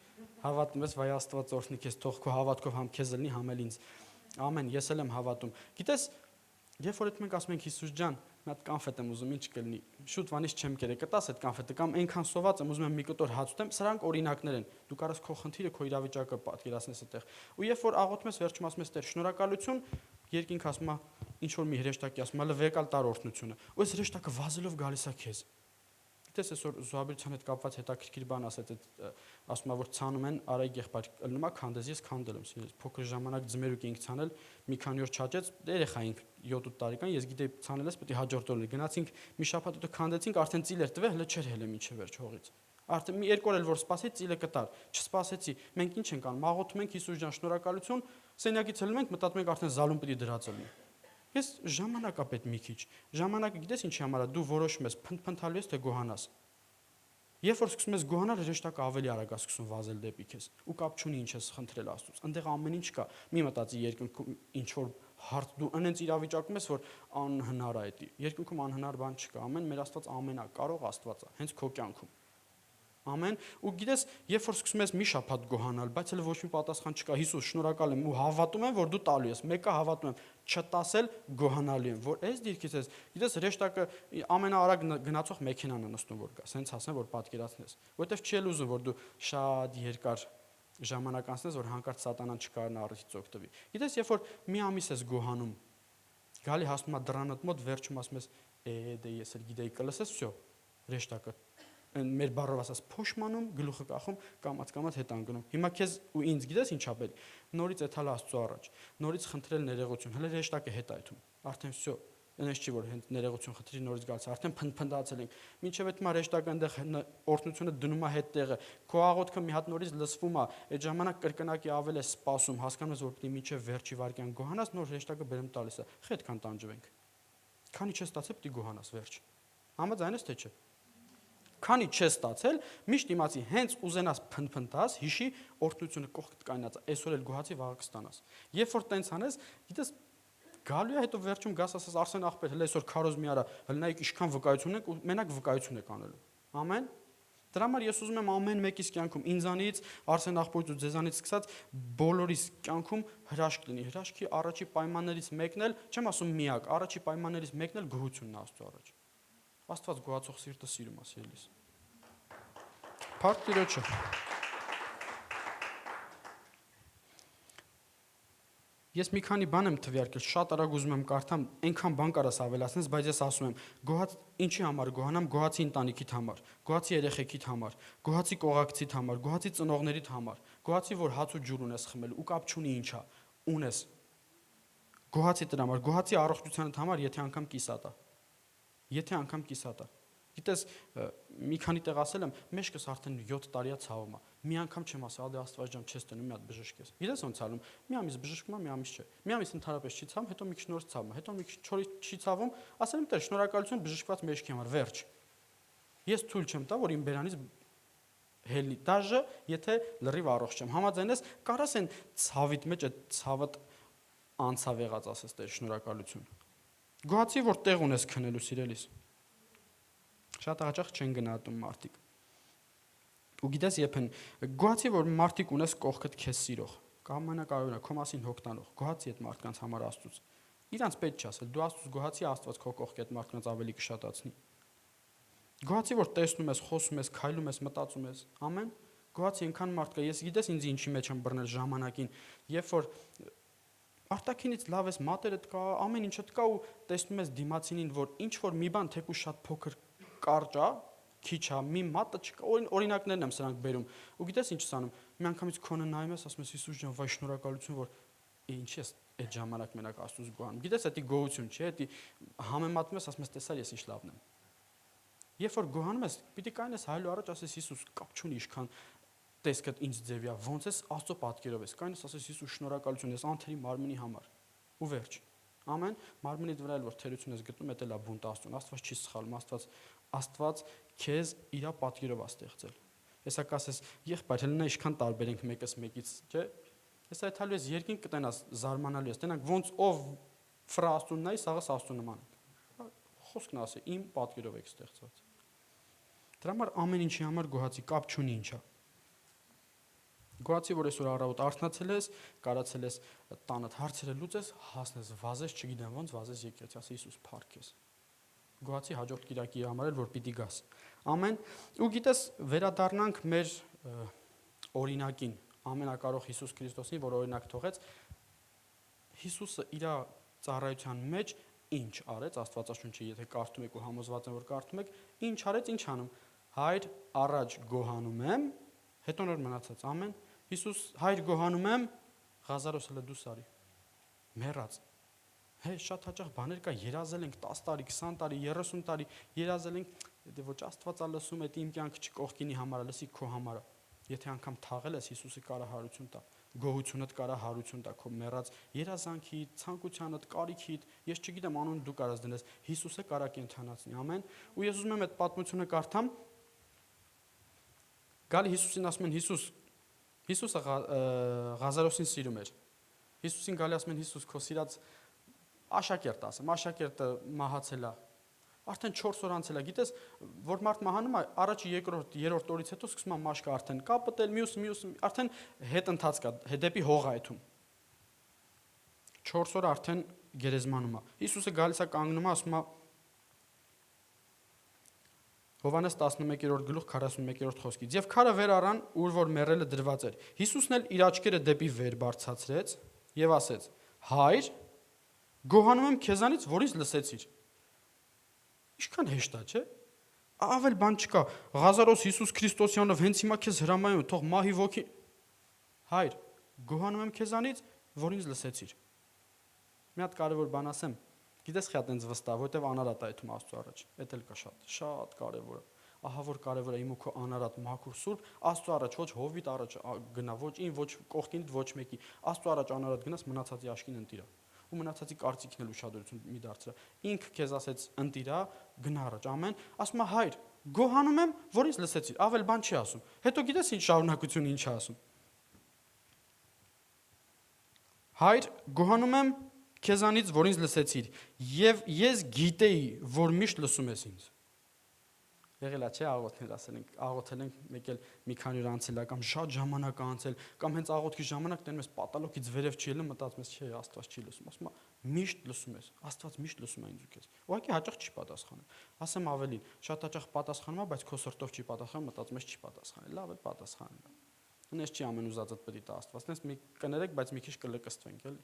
Հավատում ես, վայ Աստված օրհնի քեզ, թող քո հավատքով համ քեզ լինի, համ էլ ինձ։ Ամեն, ես էլ եմ հավատում։ Գիտես, երբ որ մենք ասում ենք Հիսուս ջան, մի հատ կանֆետ եմ ուզում, ինչ կլինի։ Շուտ վանից չեմ կերե, կտաս այդ կանֆետը կամ այնքան սոված եմ, ուզում եմ մի կտոր հաց ուտեմ, սրանք օրինակներ են։ Դու կարաս քո խնդիրը, քո իրավիճակը պատկերացնես այդտեղ։ Ու երբ որ աղոթում ես, վերջում ասում ես Տեր, շնորհակալություն, երկինք ասում է, ինչ որ մի հրեշտակի ասում է, լավ եկալ տար օրհնությունը։ Ու այս հրեշտակը վազելով գալիս է քեզ։ Գիտես այսօր զոհաբերության հետ կապված հետաքրքիր բան ասեց, ասում է որ ցանում են Արայիկ եղբայր, ելնում է քանդես, ես քանդել եմ, սիրելիս, փոքր ժամանակ ձմերուկ էինք ցանել, մի քանի օր չաճեց, երեխա էինք 7-8 տարեկան, ես գիտեի ցանել ես, պետք է հաջորդ օրը գնացինք, մի շաբաթ հետո քանդեցինք, արդեն ծիլեր տվե, հələ չէր հելը մինչև վերջ հողից։ Արդեն մի երկու օր էլ որ սպասեցի, ծիլը կտար, չսպասեցի, մենք ինչ ենք անում, աղոթում ենք Հիսուս ջան, շնորհակալություն, սենյակից ելնում ենք, մտածում ենք արդեն զալում պիտի դրած լինի։ Ես ժամանակապետ մի քիչ, ժամանակը գիտես ինչի համար է, դու որոշում ես փնթփնթալու ես թե գոհանաս։ Երբ որ սկսում ես գոհանալ, հրեշտակը ավելի արագ է սկսում վազել դեպի քեզ, ու կապ չունի ինչ ես խնդրել Աստծուց, այնտեղ ամեն ինչ կա։ Մի մտածի երկնքում ինչ որ հարց դու այնց իրավիճակում ես, որ անհնար է դա։ Երկնքում անհնար բան չկա, ամեն մեր Աստված ամենակարող Աստված է, հենց քո կյանքում։ Ամեն, ու գիտես, երբ որ սկսում ես մի շաբաթ գոհանալ, բայց հələ ոչ մի պատասխան չկա, Հիսուս, շնորհակալ եմ ու հավատում եմ, որ դու տալու ես, մեկը հավատում եմ, չտասել գոհանալու եմ, որ այս դիրքից ես, գիտես, հրեշտակը ամենաարագ գնացող մեքենան է նստում, որ կա, սենց ասեմ, որ պատկերացնես, որովհետև չի էլ ուզում, որ դու շատ երկար ժամանակ անցնես, որ հանկարծ սատանան չկարողանա առիթից օգտվի։ Գիտես, երբ որ մի ամիս ես գոհանում, գալի հասնում է դրանդ մոտ, վերջում ասում ես, դե ես էլ գիտեի կլսես, վсё, հրեշտակը մեր բառով ասած փոշմանում, գլուխը կախում, կամած հետ անգնում։ Հիմա քեզ ու ինձ գիտես ինչա պետք։ Նորից էթալ Աստծո առաջ, նորից խնդրել ներողություն, հələ հեշտակ է հետ այդում։ Արդեն վсё, այնպես չի որ հենց ներողություն խնդրի նորից գալիս, արդեն փնփնդացել ենք։ Մինչև այդ մար հեշտակ այնտեղ օրհնությունը դնում է հետ տեղը։ Քո աղոթքը մի հատ նորից լսվում է, այդ ժամանակ կրկնակի ավել է սպասում, հասկանում ես որ պիտի մինչև վերջի վարքյան գոհանաս, նոր հեշտակը բերեմ տալիս է։ Խետ կան տանջվենք։ Քանի չես ստացել պիտի գոհանաս վերջ։ Համաձայն ես թե չէ։ Քանի չես ստացել, միշտ իմացի հենց ուզենաս փնփնտաս, հիշի օրհնությունը կողքդ կայնած, այսօր էլ գոհացի վաղը կստանաս։ Երբ որ տենց անես, գիտես գալու է հետո վերջում գաս ասես Արսեն աղբեր, հələ այսօր քարոզ մի արա, հələ նայեք ինչքան վկայություն եք ու մենակ վկայություն եք անելու։ Ամեն։ Դրա համար ես ուզում եմ ամեն մեկիս կյանքում ինձանից, Արսեն աղբորից ու ձեզանից սկսած բոլորիս կյանքում հրաշք լինի։ Հրաշքի առաջի պայմաններից մեկն էլ, չեմ ասում միակ, առաջի պայմաններից մեկն էլ գոհությունն է Աստծո առաջ։ Աստված գոհացող սիրտը սիրում է, սիրելիս։ Փառք Տիրոջը։ Ես մի քանի բան եմ թվարկել, շատ արագ ուզում եմ կարդամ, այնքան բան կարաս ավելացնես, բայց ես ասում եմ, գոհաց ինչի համար գոհանամ, գոհացի ընտանիքիդ համար, գոհացի երեխեքիդ համար, գոհացի կողակցիդ համար, գոհացի ծնողներիդ համար, գոհացի որ հաց ու ջուր ունես խմել ու կապ չունի ինչա, ունես։ Գոհացի դրա համար, գոհացի առողջությանդ համար, եթե անգամ կիսատ է։ Եթե անգամ կիսատ է։ Գիտես, մի քանի տեղ ասել եմ, մեջքս արդեն 7 տարիա ցավում է։ Մի անգամ չեմ ասել, ադե Աստված ջան, չես տնում, մի հատ բժշկես։ Գիտես ոնց ալում։ Մի ամիս բժշկում եմ, մի ամիս չէ։ Մի ամիս ընդհանրապես չի ցավում, հետո մի քիչ նորից ցավում է, հետո մի քիչ չի ցավում, ասել եմ, տեր, շնորհակալություն բժշկված մեջքի համար, վերջ։ Ես թույլ չեմ տա, որ իմ բերանից հելնի դաժը, եթե լրիվ առողջ եմ։ Համաձայն ես, կարաս են ցավիդ մեջ այդ ցավը անցավ եղած ասես, տեր, շնորհակալություն։ Գոհացի որ տեղ ունես քնելու, սիրելիս։ Շատ հաճախ չեն գնահատում մարդիկ։ Ու գիտես երբ են գոհացի որ մարդիկ ունես կողքդ քեզ սիրող, կամ ամենակարևորը քո մասին հոգտանող, գոհացի այդ մարդկանց համար Աստծուց։ Իրանց պետք չի ասել, դու Աստծուց գոհացի, Աստված քո կողքի այդ մարդկանց ավելի կշատացնի։ Գոհացի որ տեսնում ես, խոսում ես, քայլում ես, մտածում ես։ Ամեն։ Գոհացի այնքան մարդ կա, ես գիտես ինձ ինչի մեջ եմ բռնել ժամանակին, երբ որ արտաքինից լավ ես, մատերդ կա, ամեն ինչդ կա ու տեսնում ես դիմացինին, որ ինչ որ մի բան թեկուզ շատ փոքր կարճ է, քիչ է, մի մատը չկա, օրինակներն եմ սրանք բերում։ Ու գիտես ինչ ես անում։ Մի անգամից քոնը նայում ես, ասում ես Հիսուս ջան, վայ շնորհակալություն, որ ինչ ես այդ ժամանակ մենակ Աստծուց գոհանում։ Գիտես, դա գոհություն չէ, դա համեմատում ես, ասում ես տեսար ես ինչ լավն եմ։ Երբ որ գոհանում ես, պիտի կայնես հայելու առաջ ասես Հիսուս, կապ չունի ինչքան տեսքդ ինչ ձևյա, ոնց ես Աստծո պատկերով ես, կայնես ասես Հիսուս շնորհակալություն, ես անթերի մարմնի համար։ Ու վերջ։ Ամեն մարմնիդ վրա էլ որ թերություն ես գտնում, դա էլ է բունտ Աստծուն։ Աստված չի սխալում, Աստված քեզ իր պատկերով է ստեղծել։ Հեսա կասես, եղբայր, հելնա ինչքան տարբեր ենք մեկս մեկից, չէ՞։ Հեսա այդալու ես երկինք կտենաս, զարմանալու ես, տենանք ոնց ով ֆրա Աստծուն նայի, սաղս Աստծուն նման է։ Խոսքն ասի, իմ պատկերով եք ստեղծված։ Դրա համար ամեն ինչի համար գոհացի, կապ չունի ինչա։ Գոհացի որ այսօր առավոտ արթնացել ես, կարացել ես տանդ հարցերը լուծես, հասնես, վազես, չգիտեմ ոնց, վազես եկեղեցի, ասի Հիսուս փառք քեզ։ Գոհացի հաջորդ կիրակի համար էլ որ պիտի գաս։ Ամեն։ Ու գիտես, վերադառնանք մեր օրինակին, ամենակարող Հիսուս Քրիստոսին, որ օրինակ թողեց։ Հիսուսը իր ծառայության մեջ ինչ արեց, Աստվածաշունչը եթե կարդում եք ու համոզված եմ որ կարդում եք, ինչ արեց, ինչ անում։ Հայր առաջ գոհանում եմ, հետո նոր մնացած ամեն Հիսուս հայր գոհանում եմ, Ղազարոս հələ դու սարի։ Մեռած։ Շատ հաճախ բաներ կա, երազել ենք 10 տարի, 20 տարի, 30 տարի, երազել ենք, դե ոչ Աստված ա լսում, դա իմ կյանքը չի կողքինի համար, լսի քո համար։ Եթե անգամ թաղել ես, Հիսուսը կարա հարություն տա, գոհությունդ կարա հարություն տա, քո մեռած երազանքիդ, ցանկությանդ, կարիքիդ, ես չգիտեմ, անուն դու կարաս դնես, Հիսուսը կարա կենթանացնի, ամեն։ Ու ես ուզում եմ այդ պատմությունը կարդամ։ Գալի Հիսուսին ասում են Հիսուսը Ղազարոսին սիրում էր։ Հիսուսին գալի ասում են Հիսուս քո սիրած աշակերտ ասեմ, աշակերտը մահացել է։ Արդեն 4 օր անցել է, գիտես, որ մարդ մահանում է, առաջի երկրորդ, երրորդ օրից հետո սկսում է մաշկը արդեն կապտել, մյուս, արդեն հետ ընթաց կա, դեպի հող է եթում։ 4 օր արդեն գերեզմանում է։ Հիսուսը գալիս է կանգնում է, ասում է Հովհաննես 11-րդ գլուխ 41-րդ խոսքից։ Եվ քարը վեր առան, ուր որ մեռելը դրված էր։ Հիսուսն էլ իր աչքերը դեպի վեր բարձրացրեց եւ ասեց. Հայր, գոհանում եմ քեզանից, որ ինձ լսեցիր։ Ինչքան հեշտ է, չէ՞։ Ավել բան չկա։ Ղազարոս Հիսուս Քրիստոսյանով հենց հիմա քեզ հրամայում, թող մահի ոգի։ Հայր, գոհանում եմ քեզանից, որ ինձ լսեցիր։ Մի հատ կարևոր բան ասեմ։ Գիտես խի այտենց վստահ, որտեվ անարատ է այդում Աստծո առաջ։ Էդ էլ կա շատ կարևոր է։ Ահա որ կարևոր է իմ ու քո անարատ մաքուր սուրբ Աստծո առաջ, ոչ հովիտ առաջ գնա, ոչ ին, ոչ կողքինդ, ոչ մեկի։ Աստծո առաջ անարատ գնաս, մնացածի աշկին ընտիրա։ Ու մնացածի կարծիքն էլ ուշադրություն մի դարձրա։ Ինքը քեզ ասեց ընտիրա, գնա առաջ, ամեն։ Ասում է հայր, գոհանում եմ, որ ինձ լսեցիր, ավել բան չի ասում։ Հետո գիտես ինչ շարունակություն ինչ է ասում։ Հայր, գոհանում եմ քեզանից, որ ինձ լսեցիր, եւ ես գիտեի, որ միշտ լսում ես ինձ։ Եղել է, չէ, աղոթներ ասել ենք, աղոթել ենք, մեկ էլ մի քանի օր անցել է, կամ շատ ժամանակ անցել, կամ հենց աղոթքի ժամանակ տենում ես պատալոկից վերև չի ելնում, մտածում ես, չէ, Աստված չի լսում, ասում է, միշտ լսում ես, Աստված միշտ լսում է ինձ ու քեզ։ Ուղղակի հաճախ չի պատասխանում։ Ասեմ ավելին, շատ հաճախ պատասխանում է, բայց քո սրտով չի պատասխանում, մտածում ես չի պատասխանել, լավ է պատասխանել։ Ինձ չի ամեն ուզածդ պետք է տա Աստված, նես մի կներեք, բայց մի քիչ կլկստվենք, էլի։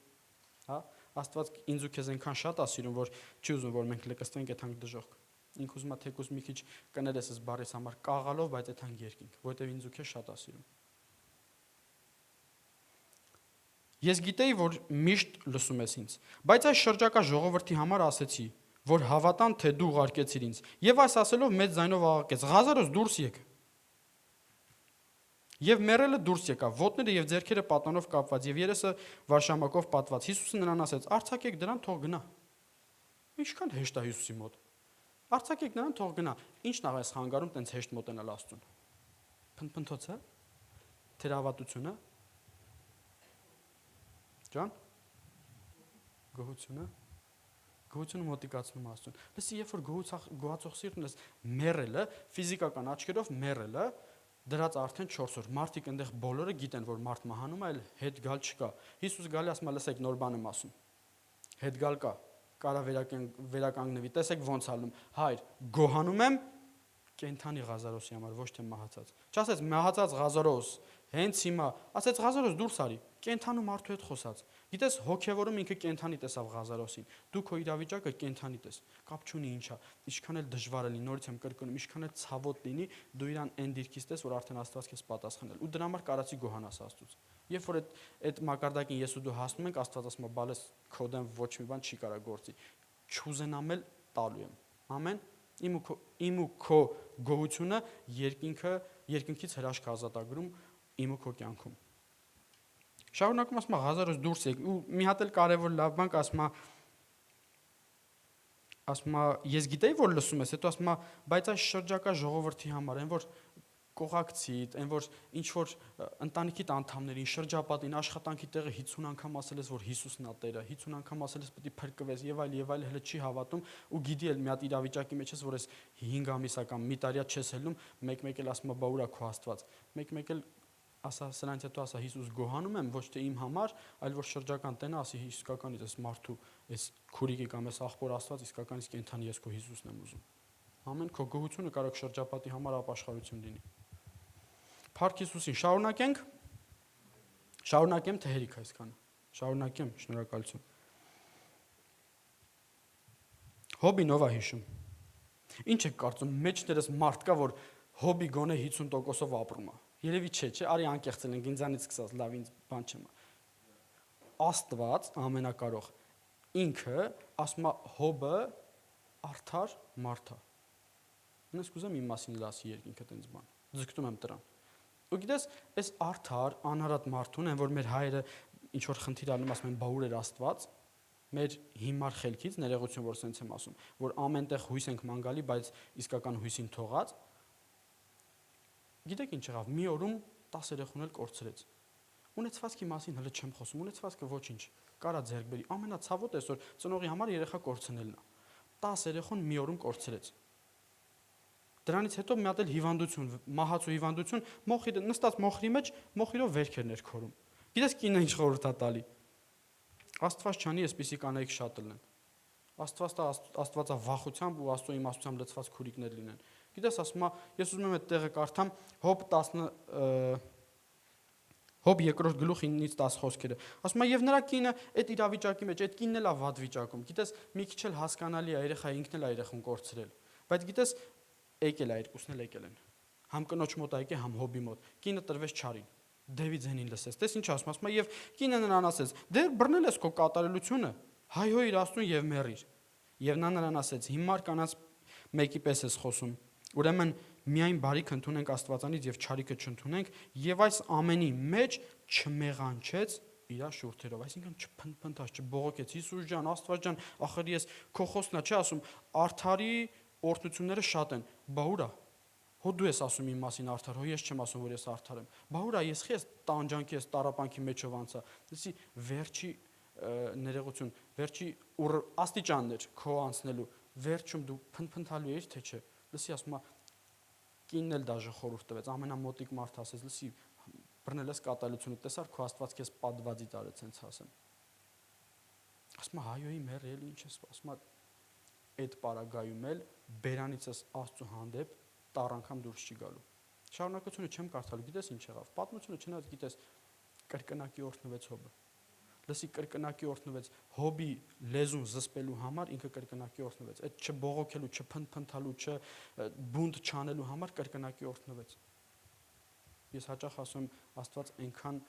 Հա, Աստված ինձ ու քեզ այնքան շատ է սիրում, որ չի ուզում, որ մենք լկստվենք այդ հանգ դժոխք։ Ինքը ուզում է թեկուզ մի քիչ կներես ես բարես համար կաղալով, բայց այդ հանգ երկինք, որովհետև ինձ ու քեզ շատ է սիրում։ Ես գիտեի, որ միշտ լսում ես ինձ, բայց այս շրջակա ժողովրդի համար ասեցի, որ հավատան, թե դու ուղարկեցիր ինձ։ Եվ այս ասելով մեծ ձայնով աղաղակեց. Ղազարոս դուրս եկ։ Եվ մեռելը դուրս եկավ, ոտները եւ ձեռքերը պատանով կապված եւ երեսը վարշամակով պատված։ Հիսուսը նրան ասեց. «Արցակեք դրան, թող գնա»։ Ինչքան հեշտ է Հիսուսի մոտ։ Արցակեք նրան, թող գնա։ Ինչն աղ ես խանգարում տենց հեշտ մոտենալ Աստծուն։ Փնփնթոց է։ Թերավատությունը։ Ջան։ Գոհությունը։ Գոհությունը մոտիկացնում Աստծուն։ Լսի, երբ որ գոհացող սիրտն ես մեռելը, ֆիզիկական աչքերով մեռելը, դրած արդեն 4 օր։ Մարդիկ այնտեղ բոլորը գիտեն, որ մարդ մահանում է, այլ հետ գալ չկա։ Հիսուս գալի ասում է, լսեք, նոր բան եմ ասում։ Հետ գալ կա, կարա վերականգնվի։ Տեսեք ոնց ալնում։ Հայր, գոհանում եմ կենթանի Ղազարոսի համար, ոչ թե մահացած։ Չասեց մահացած Ղազարոս, հենց հիմա, ասեց Ղազարոս դուրս արի, կենթանու մարդու հետ խոսած։ Գիտես, հոգևորում ինքը կենթանի տեսավ Ղազարոսին։ Դու քո իրավիճակը կենթանի տես։ Կապ չունի ինչա, ինչքան էլ դժվար է լինի, նորից եմ կրկնում, ինչքան էլ ցավոտ լինի, դու իրան այն դիրքից տես, որ արդեն Աստված քեզ պատասխանել։ Ու դրա համար կարացի գոհանաս Աստծուց։ Երբ որ այդ մակարդակին ես ու դու հասնում ենք, Աստված ասում է, բալես քո դեմ ոչ մի բան չի կարա գործի։ Չուզենամ էլ տալու եմ։ Ամեն։ Իմ ու քո գոհությունը երկինքից հրաշք ազատագրում իմ ու քո կյանքում։ Շարունակում ասում է Ղազարոս դուրս եկ ու մի հատ էլ կարևոր լավ բան ասում է ես գիտեի որ լսում ես, հետո ասում է բայց այս շրջակա ժողովրդի համար, այն որ կողակցիդ, այն որ ինչ որ ընտանիքիդ անդամներին, շրջապատին, աշխատանքի տեղը 50 անգամ ասել ես որ Հիսուսն է Տերը, 50 անգամ ասել ես պետք է փրկվես եւ այլ հələ չի հավատում ու գիտի էլ մի հատ իրավիճակի մեջ ես որ ես 5 ամիսա կամ մի տարիա չես հելնում, մեկ էլ ասում է բա ուրա քո Աստված, մեկ էլ ասա սրանից հետո ասա Հիսուս գոհանում եմ ոչ թե իմ համար, այլ որ շրջական տենը ասի իսկականից այս մարդու, այս քուրիկի կամ այս աղբոր Աստված իսկականից կենթանի ես քո Հիսուսն եմ ուզում։ Ամեն քո գոհությունը կարող շրջապատի համար ապաշխարություն լինի։ Փառք Հիսուսին, շարունակեմ թե հերիք այսքանը։ Շարունակեմ, շնորհակալություն։ Հոբին ով է հիշում։ Ինչ եք կարծում, մեջներս մարդ կա, որ հոբի գոնե 50%-ով ապրում է։ Երևի չէ, արի անկեղծ ենք, ինձանից սկսած, լավ ինձ բան չեմ։ Աստված ամենակարող ինքը ասում է հոբը արդար մարդ է։ Ես կուզեմ իմ մասին լասի երկինքը տենց բան։ Ձգտում եմ դրան։ Ու գիտես, այս արդար անարատ մարդուն են, որ մեր հայերը ինչ որ խնդիր անում, ասում են, բա ուր էր Աստված, մեր հիմար խելքից ներողություն, որ սենց եմ ասում, որ ամենտեղ հույս ենք ման գալի, բայց իսկական հույսին թողած։ Գիտեք ինչ եղավ, մի օրում 10 երեխուն էլ կորցրեց։ Ունեցվածքի մասին հələ չեմ խոսում, ունեցվածքը ոչինչ, կարա ձեռք բերի, ամենացավոտ էսօր ծնողի համար երեխա կորցնելն է։ 10 երեխուն մի օրում կորցրեց։ Դրանից հետո մի հատ էլ հիվանդություն, մահացու հիվանդություն, մոխիրը նստած մոխրի մեջ, մոխիրով վերք էր ներքորում։ Գիտես կինը ինչ խորհուրդ է տալի։ Աստված չանի, այսպիսի կանայք շատ լինեն։ Աստվածա վախությամբ ու Աստծո իմաստությամբ լցված քուրիկներ լինեն։ Գիտես ասում է, ես ուզում եմ այդ տեղը կարդամ Հոբ 2-րդ գլուխ 9-ից 10 խոսքերը։ Ասում է, եւ նրա կինը այդ իրավիճակի մեջ, այդ կինն էլ է վատ վիճակում։ Գիտես, մի քիչ էլ հասկանալի է, երեխա ինքն էլ է երեխուն կորցրել։ Բայց գիտես, եկել է երկուսն էլ եկել են։ Համ կնոջ մոտ եկե, համ Հոբի մոտ։ Կինը տրվեց չարին։ Դևիձենին լսեց։ Տես ինչ ասում է, եւ կինը նրան ասեց. «Դե բռնել ես քո կատարելությունը, հայհոյիր Աստծուն եւ մեռիր»։ Եվ նա նրան ասեց. «Հիմար կանանց մեկի պես ես խոսում։ Ուրեմն միայն բարիք ընդունենք Աստվածանից եւ չարիքը չընդունենք, եւ այս ամենի մեջ չմեղանչեց իր շուրթերով», այսինքն չփնփնթաց, չբողոքեց։ Հիսուս ջան, Աստված ջան, ախր ես քո խոսքն է, չի ասում, արդարի օրհնությունները շատ են, բա ուր է։ Հո դու ես ասում իմ մասին արդար, հո ես չեմ ասում, որ ես արդար եմ։ Բա ուր է, ես խի ես տանջանքի, ես տառապանքի մեջով անցա։ Դեսի վերջի ներողություն, վերջի աստիճաններ քո անցնելու, վերջում դու փնփնթալու ես, թե չէ։ Լսի ասում է, կինն էլ դաժե խորհուրդ տվեց, ամենամոտիկ մարդ ասեց, լսի, բռնել ես կատարելությունը, տեսար քո Աստված քեզ պատվածի տարեց, հենց ասեմ։ Ասում է, հայոյի մեռ էլի ինչ ես, ասում է, այդ պարագայում էլ բերանիցս Աստծո հանդեպ տառ անգամ դուրս չի գալու։ Շարունակությունը չեմ կարդալու, գիտես ինչ եղավ։ Պատմությունը չնայած գիտես կրկնակի օրհնվեց Հոբը։ Լսի, կրկնակի օրհնվեց Հոբի լեզուն զսպելու համար, ինքը կրկնակի օրհնվեց։ Այդ չբողոքելու, չփնփնթալու, չբունտ չանելու համար կրկնակի օրհնվեց։ Ես հաճախ ասում եմ, Աստված այնքան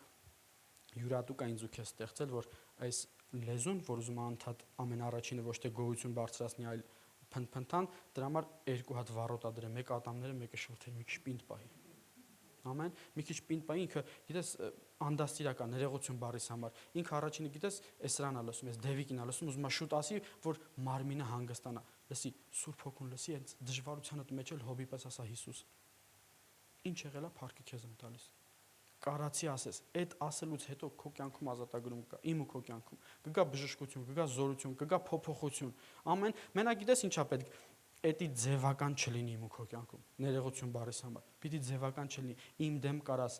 յուրատուկ այն ձուկ է ստեղծել, որ այս լեզուն, որ ուզում է անդադ ամենառաջինը ոչ թե գոհություն բարձրացնի, այլ փնփնթան, դրա համար 2 հատ վառոտ ադրե, մեկը ատամները, մեկը շուրթերը, մի քիչ պինդ պահի։ Ամեն, մի քիչ պինդ պահի, ինքը գիտես անդաստիրական ներողություն բառիս համար։ Ինքը առաջինը գիտես, էս սրանա լսում, ես Դևիկին ա լսում, ուզում ա շուտ ասի, որ մարմինը հանգստանա։ Լսի, Սուրբ Հոգուն լսի, այդ դժվարության մեջ էլ Հոբի պես ասա Հիսուս։ Ինչ եղել է, փառքը քեզ եմ տալիս։ Կարացի ասես, այդ ասելուց հետո քո կյանքում ազատագրում կա, իմ ու քո կյանքում։ Կգա բժշկություն, կգա զորություն, կգա փոփոխություն։ Ամեն, մենակ գիտես ինչա պետք, էդի ձևական չլինի իմ ու քո կյանքում։ Ներողություն բառիս համար։ Պիտի ձևական չլինի։ Իմ դեմ կարաս,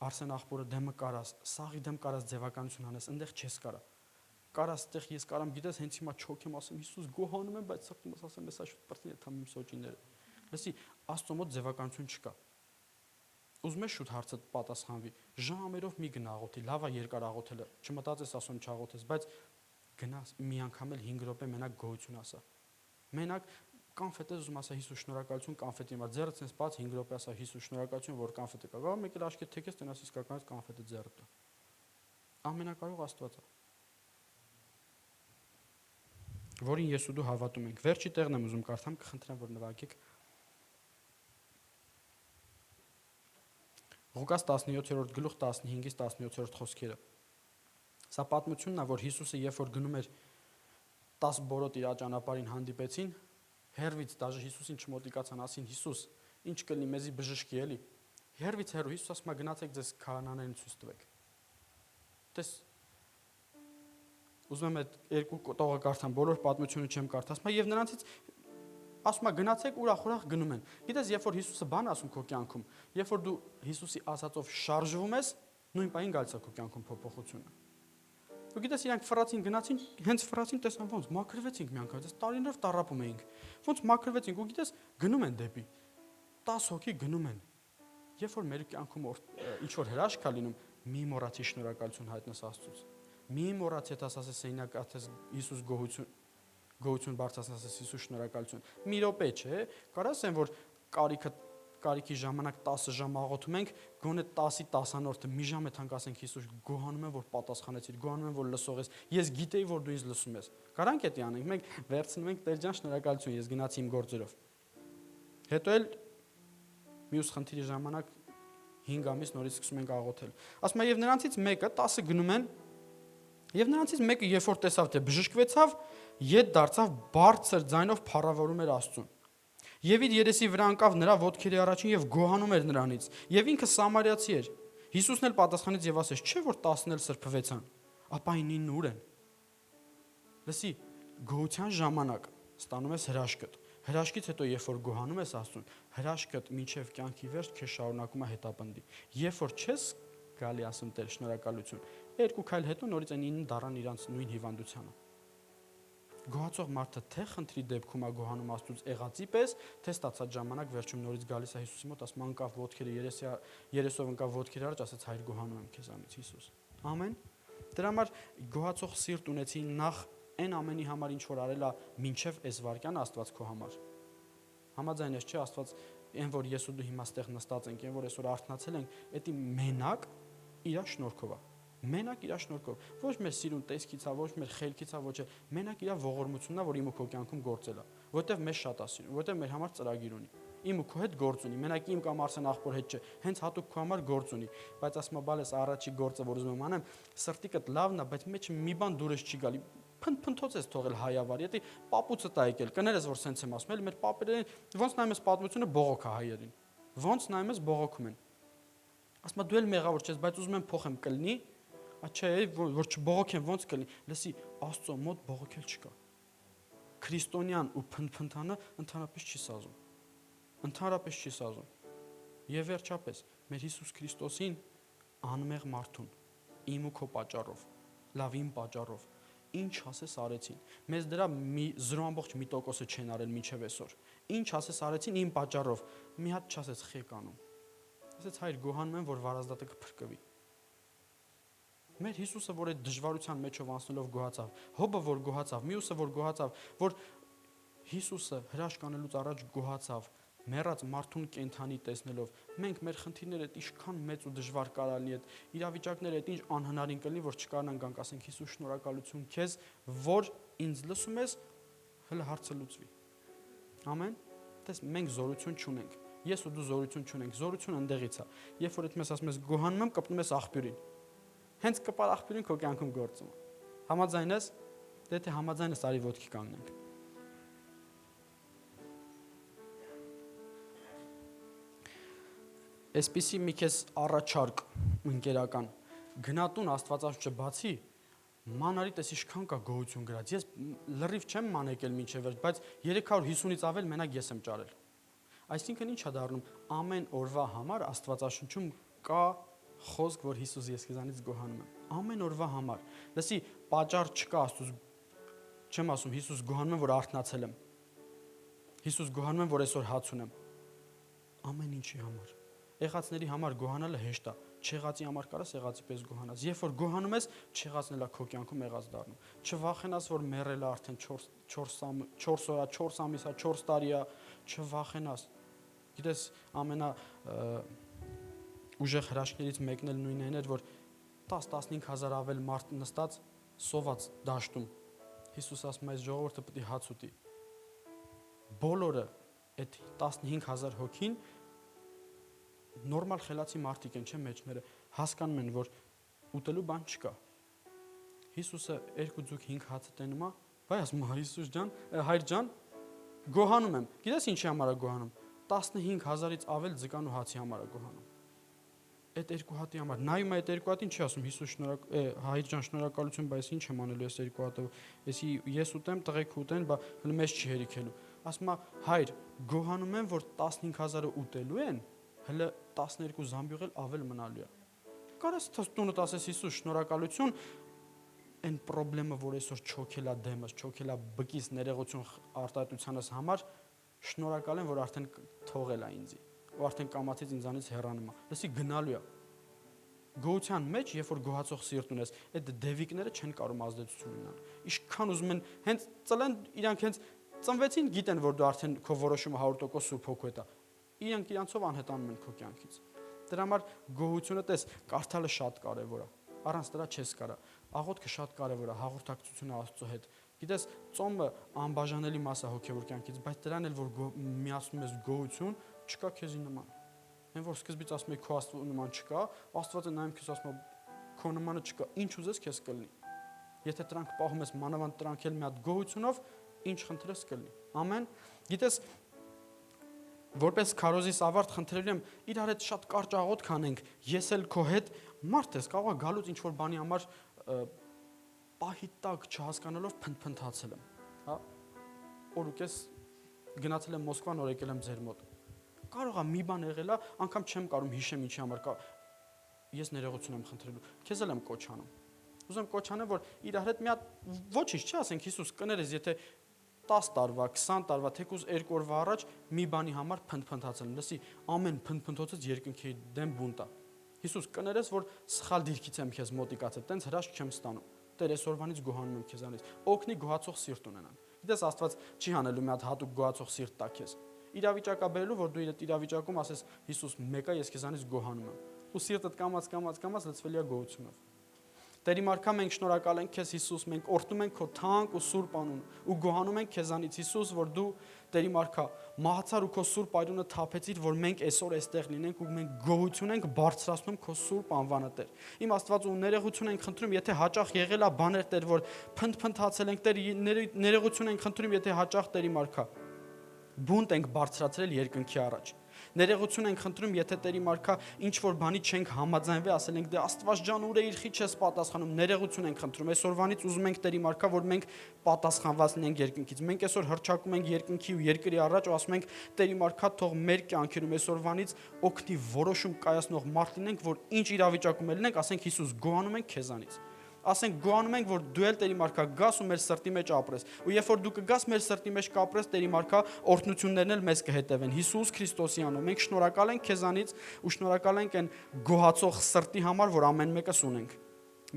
Արսեն աղբորը դեմը կարաս, սաղի դեմ կարաս ձևականություն անես, այնտեղ չես կարա։ Կարաս այդտեղ ես կարամ, գիտես, հենց հիմա չոքեմ, ասեմ Հիսուս գոհանում եմ, բայց սրտումս ասեմ, էսա շուտ բրտնի եմ իմ սոճիները։ Լսի, Աստծո մոտ ձևականություն չկա։ Ուզում ես շուտ հարցը պատասխանվի։ Ժամերով մի գնա աղոթի, լավ է երկար աղոթելը, չմտածես ասում չաղոթես, բայց գնաս մի անգամ էլ 5 րոպե մենակ գոհություն ասա։ Մենակ կանֆետ ես ուզում ասա Հիսուս շնորհակալություն կանֆետի համար, ձեռը ցենց բաց 5 րոպե ասա Հիսուս շնորհակալություն, որ կանֆետը կա։ Գա մեկ էլ աշկետ թեքես տնաս իսկականից կանֆետը ձեռը տա։ Ամենակարող Աստված է, որին ես ու դու հավատում ենք։ Վերջի տեղն եմ ուզում կարդամ, կխնդրեմ, որ նվագեք։ Ղուկաս 17-րդ գլուխ 15-ից 17-րդ խոսքերը։ Սա պատմությունն է, որ Հիսուսը երբ որ գնում էր 10 բորոտ իր ճանապարհին հանդիպեցին, հերվից դաժե Հիսուսին չմոտիկացան, ասին Հիսուս, ինչ կլինի մեզի բժշկի էլի։ Հերվից հերո Հիսուս ասում է գնացեք ձեզ քահանաներին ցույց տվեք։ Տես ուզում եմ այդ երկու տողը կարդամ, բոլոր պատմությունը չեմ կարդա, ասում է եւ նրանցից ասում է գնացեք ուրախ գնում են։ Գիտես, երբ որ Հիսուսը բան ասում քո կյանքում, երբ որ դու Հիսուսի ասածով շարժվում ես, նույն պահին գալիս է քո կյանքում փոփոխությունը։ Ու գիտես, իրանք ֆրացին գնացին, հենց ֆրացին տեսան ոնց մաքրվեցինք մի անգամ, այս տարիներով տառապում էինք։ Ոնց մաքրվեցինք ու գիտես, գնում են դեպի 10 հոգի գնում են։ Երբ որ մեր կյանքում ինչ որ հրաշք է լինում, մի մոռացի շնորհակալություն հայտնես Աստծուց։ Մի մոռացի եթե ասես սենյակ աթես Հիսուս գոհություն բարձրացնես Հիսուս շնորհակալություն։ Մի րոպե չէ, կարաս են որ կարիքը կարիքի ժամանակ 10 ժամ աղոթում ենք, գոնե 10-ի 10-րդը մի ժամ է թանկ ասենք Հիսուս, գոհանում եմ, որ պատասխանեցիր, գոհանում եմ, որ լսող ես։ Ես գիտեի, որ դու ինձ լսում ես։ Կարանք էդի անենք, մենք վերցնում ենք Տեր ջան, շնորհակալություն, ես գնացի իմ գործերով։ Հետո էլ մյուս խնդիրի ժամանակ 5 ամիս նորից սկսում ենք աղոթել։ Ասում եմ, եւ նրանցից մեկը 10 գնում են, եւ նրանցից մեկը երբ որ տեսավ, թե բժշկվեցավ, ետ դարձավ բարձր ձայնով փառավորում էր Աստծուն։ Եվ իր երեսի վրա ընկավ նրա ոտքերի առաջին եւ գոհանում էր նրանից։ Եվ ինքը սամարիացի էր։ Հիսուսն էլ պատասխանեց եւ ասեց. չէ՞ որ 10-ն էլ սրբվեցան, ապա 9-ն ուր են։ Լսի, գոհության ժամանակ ստանում ես հրաշքդ։ Հրաշքից հետո երբ որ գոհանում ես Աստծուն, հրաշքդ մինչև կյանքի վերջ քեզ շարունակում է հետապնդի։ Երբ որ չես գալի ասում Տեր շնորհակալություն, 2 քայլ հետո նորից այն 9 դառան իրանց նույն հիվանդությանը։ Գոհացող մարդը թե խնդրի դեպքում է գոհանում Աստծուց եղածի պես, թե ստացած ժամանակ վերջում նորից գալիս է Հիսուսի մոտ, ասում անկավ ոտքերը երեսով ընկավ ոտքերի առաջ, ասեց հայր գոհանում եմ քեզանից Հիսուս։ Ամեն։ Դրա համար գոհացող սիրտ ունեցի նախ այն ամենի համար ինչ որ արել է մինչև այս վարքյան Աստված քո համար։ Համաձայն ես, չէ, Աստված այն որ ես ու դու հիմա ստեղ նստած ենք, այն որ այսօր արթնացել ենք, դա մենակ իր շնորհքով է։ Մենակ իր շնորհքով, ոչ մեր սիրուն տեսքից է, ոչ մեր խելքից է, ոչ մենակ իր ողորմությունն է, որ իմ ու քո կյանքում գործել է, որովհետև մեզ շատ է սիրում, որովհետև մեր համար ծրագիր ունի։ Իմ ու քո հետ գործ ունի, մենակ իմ կամ Արսեն աղբոր հետ չէ, հենց հատուկ քո համար գործ ունի, բայց ասում եմ, բալես առաջի գործը, որ ուզում եմ անեմ, սրտիկդ լավն է, բայց մեջը մի բան դուրս չի գալի։ Փնթփնթոց ես թողել հայավարի, դա պապուծը տա եկել, կներես որ սենց եմ ասում, մեր պապերին ոնց նայում ես պատմությունը բողոք է հայերին։ Ոնց նայում ես բողոքում են։ Ասում եմ դու էլ մեղավոր չես, բայց ուզում եմ փոխեմ կլինի, չէ, որ չբողոքեմ ոնց կլինի։ Լսի, Աստծո մոտ բողոքել չկա։ Քրիստոնյան ու փնթփնթանը ընդհանրապես չի սազում։ Ընդհանրապես չի սազում։ Եվ վերջապես, մեր Հիսուս Քրիստոսին անմեղ մարդուն, իմ ու քո պատճառով, լավ իմ պատճառով, ինչ ասես արեցին։ Մեզ դրա 0.1% չեն արել մինչև այսօր։ Ինչ ասես արեցին իմ պատճառով։ Մի հատ չասեց խեկանում։ Ասեց հայր գոհանում եմ, որ վարազդատը կփրկվի։ Մեր Հիսուսը, որ այդ դժվարության մեջով անցնելով գոհացավ, Հոբը, որ գոհացավ, մյուսը, որ գոհացավ, որ Հիսուսը հրաշք անելուց առաջ գոհացավ, մեռած մարդուն կենթանի տեսնելով, մենք մեր խնդիրները ինչքան մեծ ու դժվար կարալի այդ իրավիճակները այդ ինչ անհնարին կլինի, որ չկարողանանք գանք ասենք Հիսուս շնորհակալություն քեզ, որ ինձ լսում ես, հələ հարցը լուծվի։ Ամեն։ Տես մենք զորություն չունենք։ Ես ու դու զորություն չունենք, զորությունը ընդեղից է։ Երբ որ այդպես ասում ես գոհանում եմ, կպնում ես աղբյուրին։ Հենց կպար աղբյուրին քո կյանքում գործում է։ Համաձայն ես, թե համաձայն ես, արի ոտքի կանգնենք։ Այսպիսի մի քեզ առաջարկ ընկերական գնատուն Աստվածաշունչը բացի մանարի տես ինչքան կա գոհություն գրած։ Ես լրիվ չեմ մանեկել մինչև վերջ, բայց 350-ից ավել մենակ ես եմ ճարել։ Այսինքն ինչ է դառնում, ամեն օրվա համար Աստվածաշունչում կա խոսք, որ Հիսուս ես քեզանից գոհանում եմ։ Ամեն օրվա համար։ Լսի, պատճառ չկա Աստծո, չեմ ասում Հիսուս գոհանում եմ, որ արթնացել եմ։ Հիսուս գոհանում եմ, որ այսօր հաց ունեմ։ Ամեն ինչի համար։ Եղածների համար գոհանալը հեշտ է։ Չեղածի համար կարաս եղածի պես գոհանաս։ Երբ որ գոհանում ես, չեղածն էլ քո կյանքում եղած դառնում։ Չվախենաս, որ մեռելը արդեն 4 օր, 4 ամիս, 4 տարի է, չվախենաս։ Գիտես, ամենա ուժեղ հրաշքներից մեկն էլ նույնն այն էր, որ 10-15 հազար ավել մարդ նստած սոված դաշտում։ Հիսուս ասում է, այս ժողովուրդը պետք է հաց ուտի։ Բոլորը այդ 15 հազար հոգին նորմալ խելացի մարդիկ են, չէ՞ մեջները, հասկանում են, որ ուտելու բան չկա։ Հիսուսը 2 ձուկ 5 հացը տենում է, բայ ասում է Հիսուս ջան, հայր ջան, գոհանում եմ։ Գիտես ինչի համար է գոհանում։ 15 հազարից ավել ձկան ու հացի համար է գոհանում։ Այդ 2 հատի համար։ Նայում է այդ 2 հատին չի ասում Հիսուս հայր ջան շնորհակալություն, բայց ինչ եմ անելու այս 2 հատով։ Էսի ես ուտեմ, տղեկ ուտեն, բա հələ մեզ չի հերիքելու։ Ասում է հայր, գոհանում եմ, որ 15000-ը ուտելու են, հələ 12 զամբյուղ էլ ավել մնալու է։ Կարես տունդ ասես Հիսուս շնորհակալություն, այն խնդրեմը, որ այսօր չոքել է դեմս, չոքել է բկիս ներողություն արտահայտությանս համար, շնորհակալ եմ, որ արդեն թողել է ինձ, ու արդեն կամացից ինձանից հեռանում է։ Լսի գնալու է։ Գոհության մեջ, երբ որ գոհացող սիրտ ունես, այդ դևիկները չեն կարող ազդեցություն ունենալ։ Ինչքան ուզում են, հենց ծլեն, իրանք հենց ծնվեցին, գիտեն, որ դու արդեն քո որոշումը 100% Սուրբ Հոգու հետ է։ իրենք իրանցով անհետանում են քո կյանքից։ Դրա համար գոհությունը տես, կարդալը շատ կարևոր է։ Առանց դրա չես կարա։ Աղոթքը շատ կարևոր է, հաղորդակցությունը Աստծո հետ։ Գիտես, ծոմը անբաժանելի մաս է հոգևոր կյանքից, բայց դրան էլ որ միացնում ես գոհություն, չկա քեզի նման։ Այն որ սկզբից ասում եք քո Աստծո նման չկա, Աստվածը նայում քեզ ասում է քո նմանը չկա, ինչ ուզես քեզ կլինի։ Եթե դրանք պահում ես մանավանդ դրանք էլ մի հատ գոհությունով, ինչ խնդրես կլինի։ Ամեն։ Գիտես, որպես քարոզիս ավարտ խնդրել եմ իրար հետ շատ կարճ աղոթք անենք, ես էլ քո հետ մարդ ես կարող է գալուց ինչ որ բանի համար պահի տակ չհասկանալով փնփնթացել եմ, հա։ Օրուքես գնացել եմ Մոսկվա, նոր եկել եմ ձեր մոտ։ Կարող է մի բան եղել է, անգամ չեմ կարող հիշեմ ինչի համար կա։ Ես ներողություն եմ խնդրելու։ Քեզ էլ եմ կոչանում։ Ուզում կոչանեմ, որ իրար հետ մի հատ ոչինչ չի ասենք Հիսուս կներես, եթե 10 տարվա, 20 տարվա, թեկուզ 2 օրվա առաջ մի բանի համար փնփնթացել, լսի, ամեն փնփնթոցից երկնքի դեմ բունտ է։ Հիսուս կներես, որ սխալ դիրքից եմ քեզ մոտիկացել, տենց հրաշք չեմ ստանում։ Տեր այսօրվանից գոհանում եմ քեզանից։ Օգնի գոհացող սիրտ ունենան։ Գիտես, Աստված չի հանելու մի հատ հատուկ գոհացող սիրտ տա քեզ։ Իրավիճակա բերելու, որ դու իր իրավիճակում ասես Հիսուս, մեկա ես քեզանից գոհանում եմ։ Ու սիրտդ կամած լցվելի է գոհությունով։ Տերի մարգա մենք շնորհակալ ենք քեզ Հիսուս, մենք օրհնում ենք քո թանկ ու սուրբ անուն ու գոհանում ենք քեզանից Հիսուս, որ դու Տերի մարգա մահացար ու քո սուրբ այրունը թափեցիր, որ մենք այսօր այստեղ լինենք ու մենք գոհություն ենք բարձրացնում քո սուրբ անվանը Տեր։ Իմ Աստված ու ներողություն ենք խնդրում, եթե հաճախ եղել է բաներ Տեր, որ փնփնթացել ենք Տեր, ներողություն ենք խնդրում, եթե հաճախ Տերի մարգա բունտ ենք բարձրացրել երկնքի առաջ։ Ներողություն ենք խնդրում, եթե Տերի մարգա ինչ որ բանի չենք համաձայնվել, ասել ենք դե Աստված ջան ուր է իր խի չես պատասխանում, ներողություն ենք խնդրում։ Այսօրվանից ուզում ենք Տերի մարգա, որ մենք պատասխանված լինենք երկնքից։ Մենք այսօր հռչակում ենք երկնքի ու երկրի առաջ ու ասում ենք Տերի մարգա թող մեր կյանքերում այսօրվանից օգնի որոշում կայացնող մարդ լինենք, որ ինչ իրավիճակում լինենք, ասենք Հիսուս գոհանում ենք քեզանից։ Ասենք գոհանում ենք, որ դու էլ Տերի մարգա գաս ու մեր սրտի մեջ ապրես։ Ու երբ որ դու կգաս մեր սրտի մեջ կապրես, Տերի մարգա օրհնություններն էլ մեզ կհետևեն։ Հիսուս Քրիստոսի անունով մենք շնորհակալ ենք քեզանից ու շնորհակալ ենք այն գոհացող սրտի համար, որ ամեն մեկս ունենք։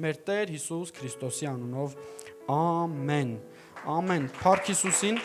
Մեր Տեր Հիսուս Քրիստոսի անունով։ Ամեն։ Ամեն։ Փառք Հիսուսին։